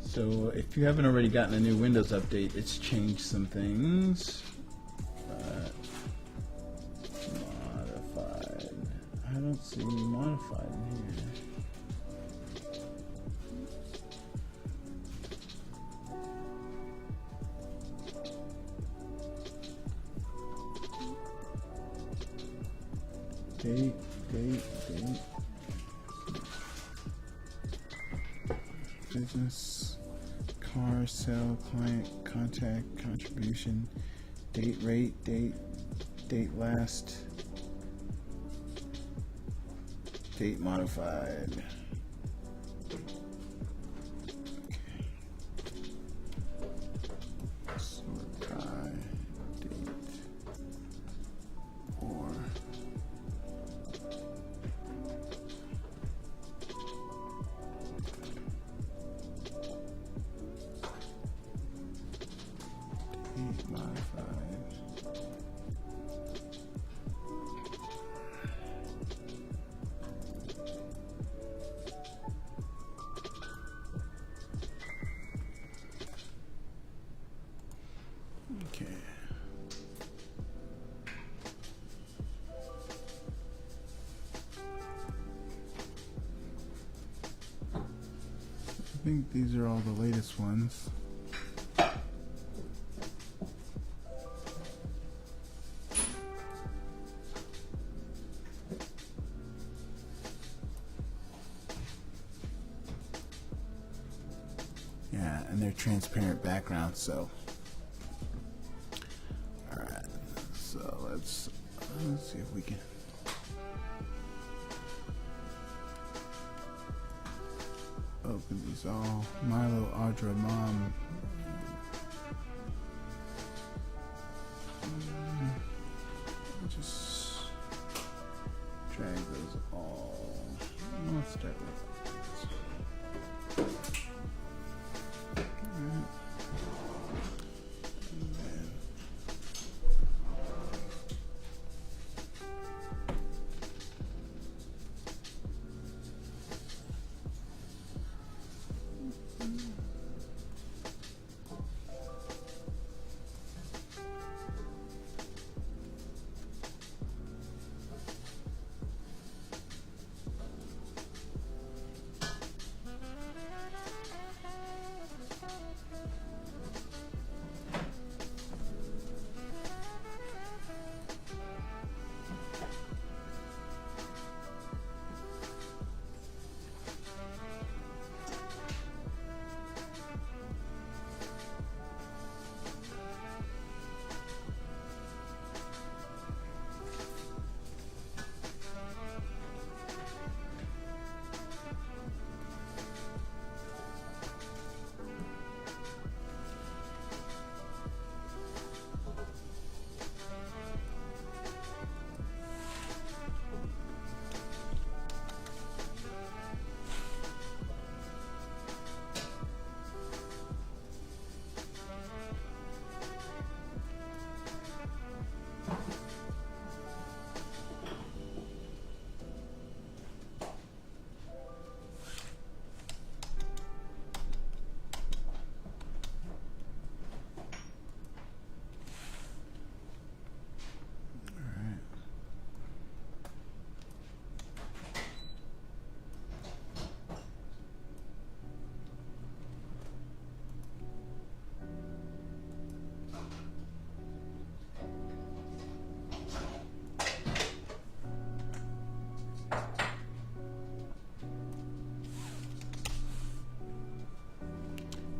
So if you haven't already gotten a new Windows update, it's changed some things. But modified. How do don't see modified in here. Date. Business, car, sell, client, contact, contribution, date, rate, date last, date modified. Okay. Sort by date or date modified. Okay. I think these are all the latest ones. Yeah, and they're transparent backgrounds, so. Alright, so let's see if we can. Open these all. Milo, Audra, Mom. Just drag those all. Let's start with this. Alright. And then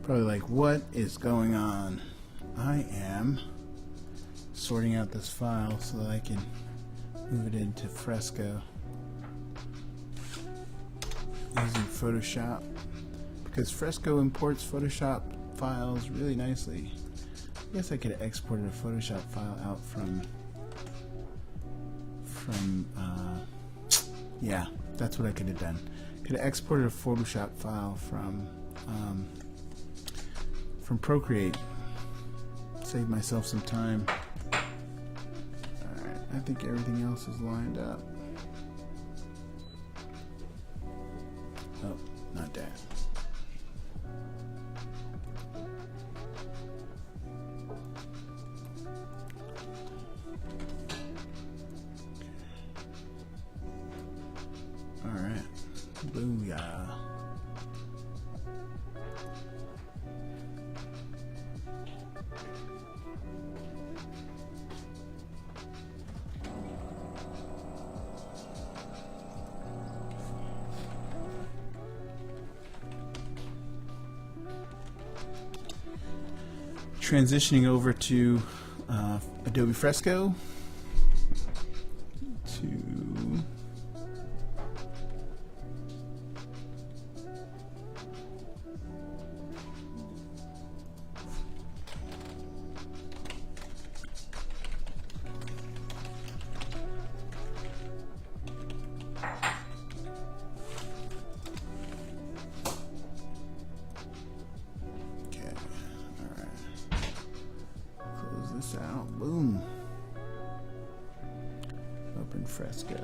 probably like, what is going on? I am sorting out this file so that I can move it into Fresco using Photoshop, because Fresco imports Photoshop files really nicely. I guess I could have exported a Photoshop file out from yeah, that's what I could have done. Could have exported a Photoshop file from Procreate. Save myself some time. Alright, I think everything else is lined up. Oh, not that. Booyah. Transitioning over to Adobe Fresco to out. Boom. Open Fresco.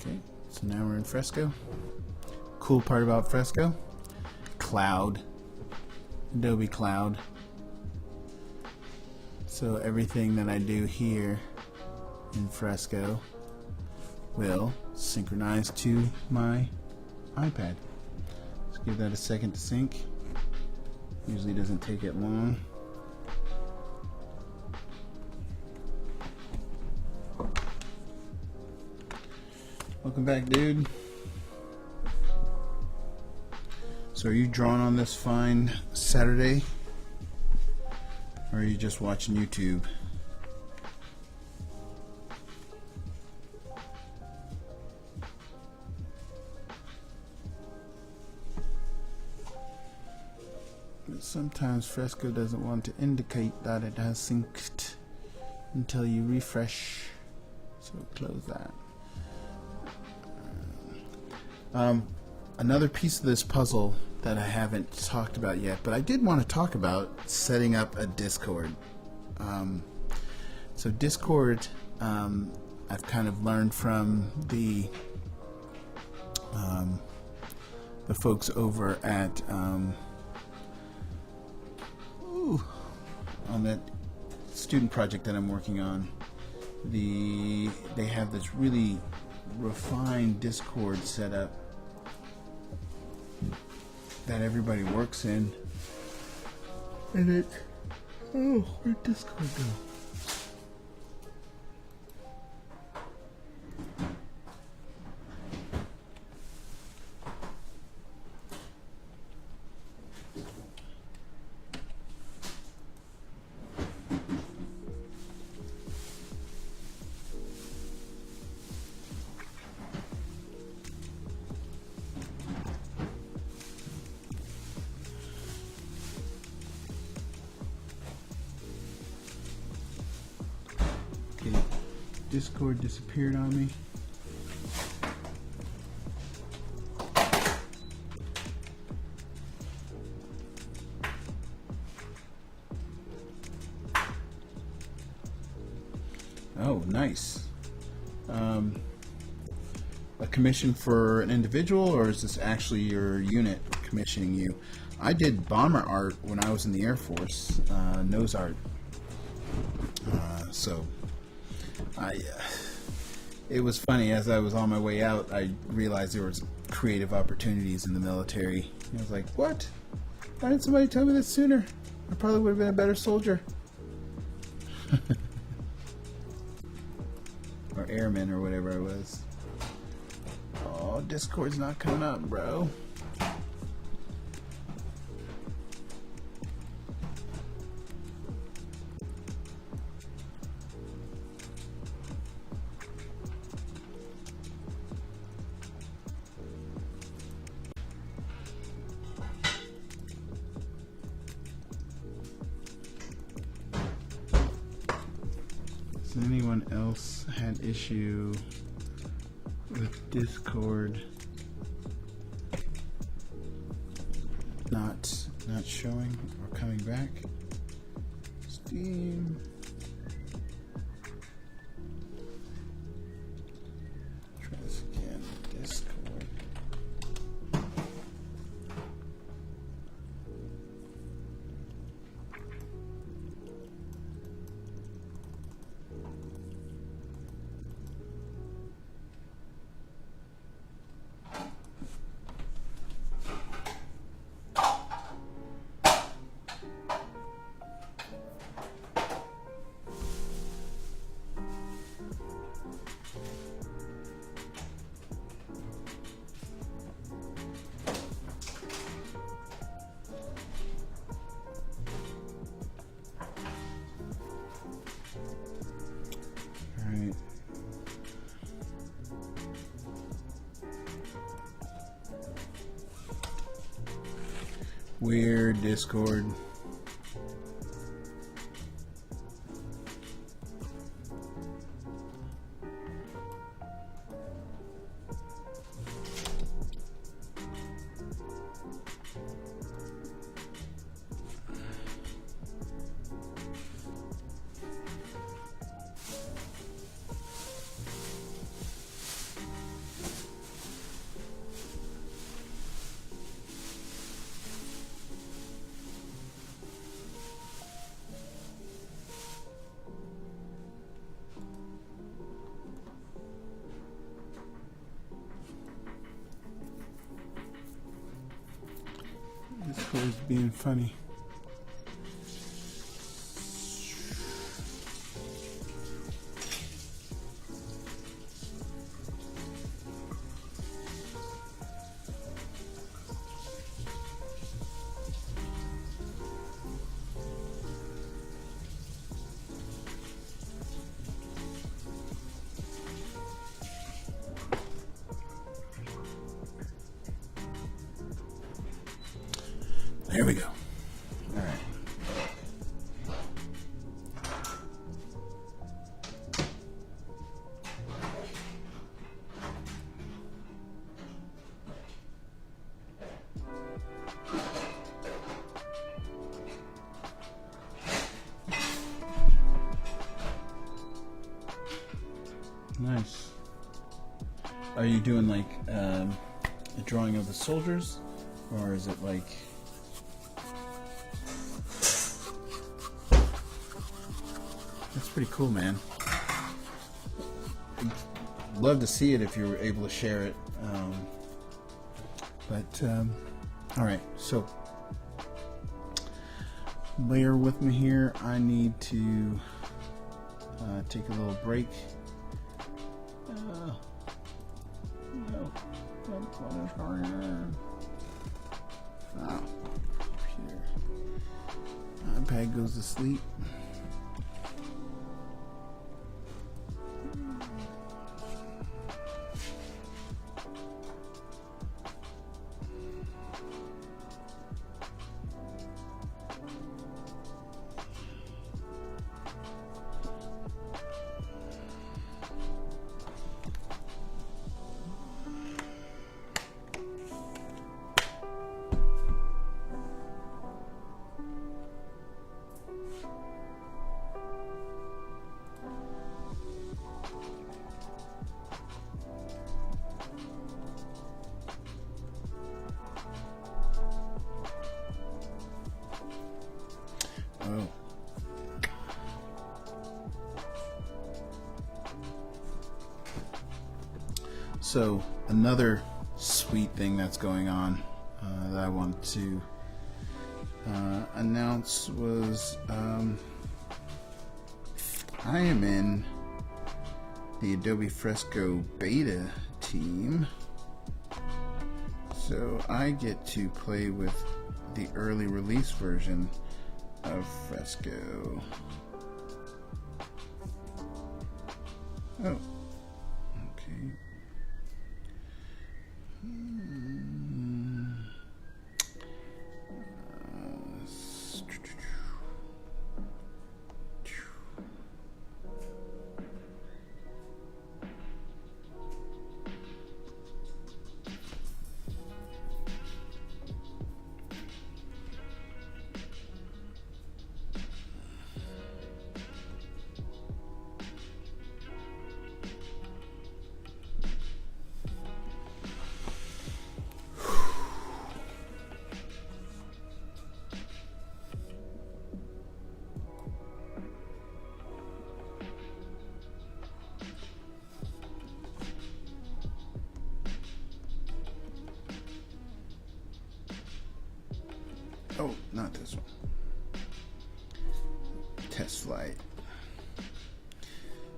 Okay, so now we're in Fresco. Cool part about Fresco, Cloud, Adobe Cloud. So everything that I do here in Fresco will synchronize to my iPad. Let's give that a second to sync. Usually doesn't take it long. Welcome back, dude. So are you drawing on this fine Saturday? Or are you just watching YouTube? But sometimes Fresco doesn't want to indicate that it has synced until you refresh. So close that. Another piece of this puzzle that I haven't talked about yet, but I did want to talk about setting up a Discord. So Discord, I've kind of learned from the folks over at on that student project that I'm working on. They have this really refined Discord setup that everybody works in, and it, where'd Discord go? Discord disappeared on me. Oh, nice. A commission for an individual, or is this actually your unit commissioning you? I did bomber art when I was in the Air Force, nose art. So it was funny, as I was on my way out, I realized there was creative opportunities in the military. And I was like, what? Why didn't somebody tell me this sooner? I probably would have been a better soldier. Or airman, or whatever I was. Oh, Discord's not coming up, bro. Has anyone else had issue with Discord not showing or coming back? Steam. Try this again. Discord. Alright. Weird Discord. Discord's being funny. There we go. All right. Nice. Are you doing like a drawing of the soldiers, or is it like? That's pretty cool, man. I'd love to see it if you were able to share it. All right, so bear with me here. I need to take a little break. No, what is going on? Oh, computer. iPad goes to sleep. Oh. So another sweet thing that's going on that I wanted to announce was I am in the Adobe Fresco beta team, so I get to play with the early release version of Fresco. Oh, okay. Oh, not this one. Test flight.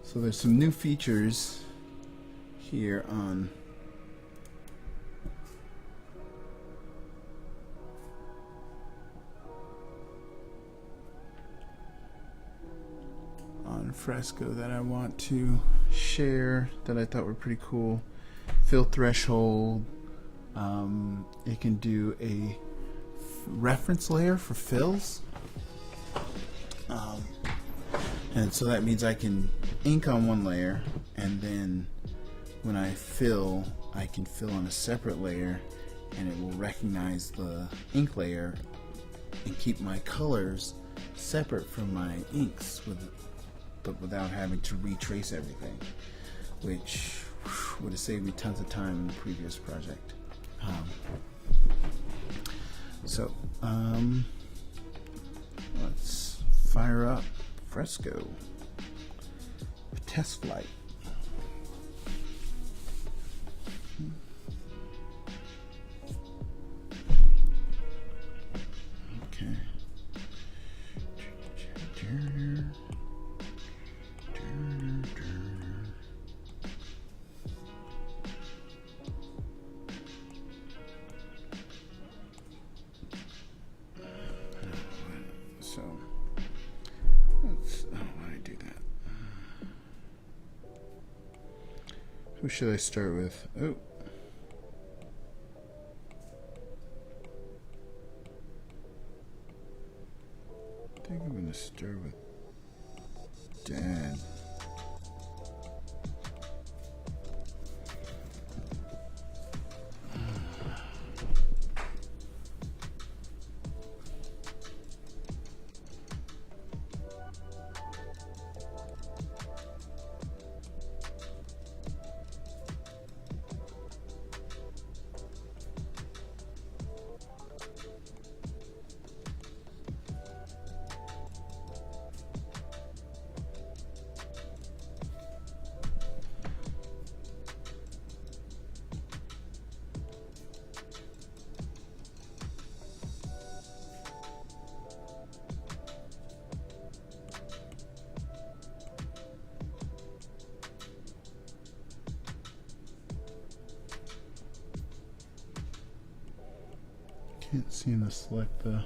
So there's some new features here on Fresco that I want to share that I thought were pretty cool. Fill threshold. It can do a reference layer for fills. And so that means I can ink on one layer, and then when I fill, I can fill on a separate layer, and it will recognize the ink layer and keep my colors separate from my inks, but without having to retrace everything, which would have saved me tons of time in the previous project. Let's fire up Fresco test flight. Okay. So let's, why did I do that? Who should I start with? Oh. I think I'm going to start with Dad. Can't seem to select the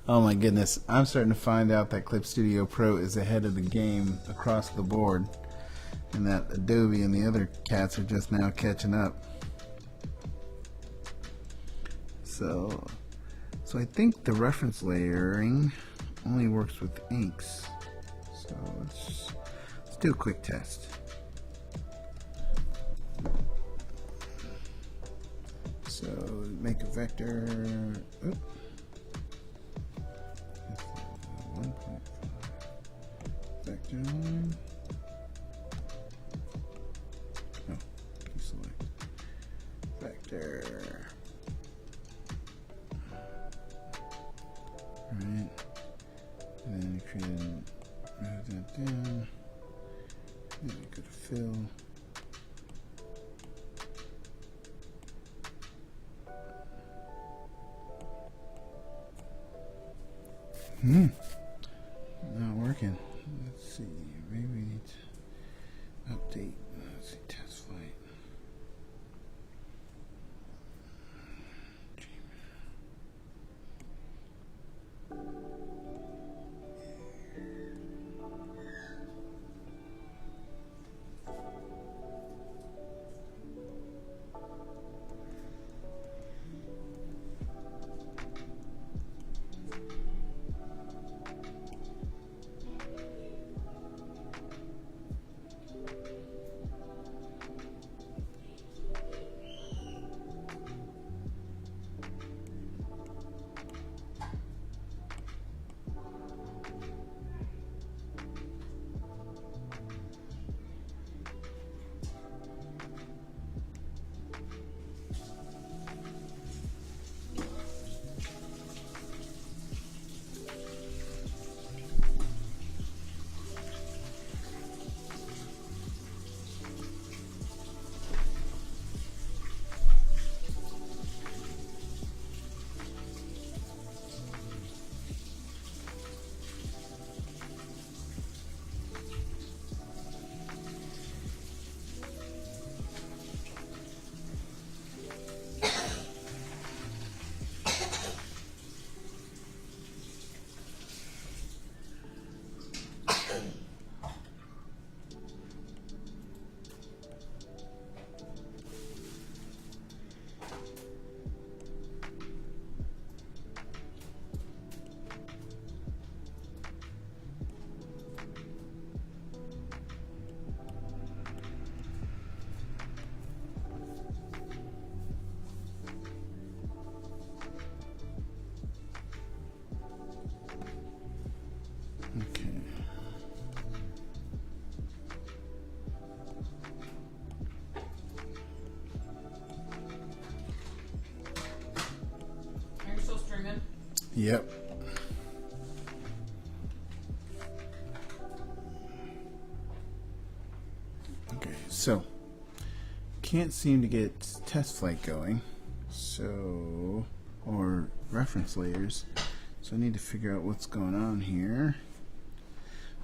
oh my goodness, I'm starting to find out that Clip Studio Pro is ahead of the game across the board, and that Adobe and the other cats are just now catching up. So I think the reference layering only works with inks. So let's do a quick test. So make a vector. Oop. 1.5 vector line. Oh, select vector. Alright. And then move that down. Then we go to fill. Not working. Let's see. Maybe we need to update. Let's see. Test flight. Yep. Okay, so can't seem to get test flight going, so, or reference layers, so I need to figure out what's going on here.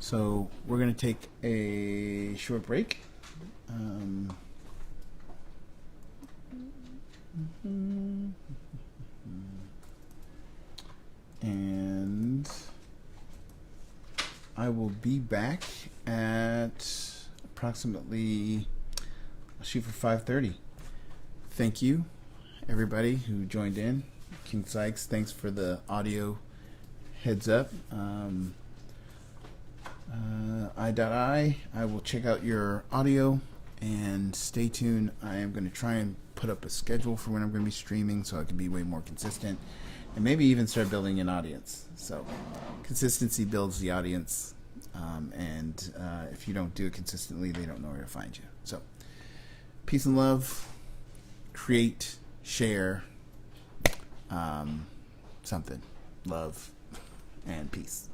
So we're going to take a short break. And I will be back at approximately, I'll shoot for 5:30. Thank you, everybody who joined in. King Sykes, thanks for the audio heads up. I will check out your audio and stay tuned. I am going to try and put up a schedule for when I'm going to be streaming so I can be way more consistent and maybe even start building an audience. So consistency builds the audience, and if you don't do it consistently, they don't know where to find you. So peace and love. Create, share, something. Love and peace.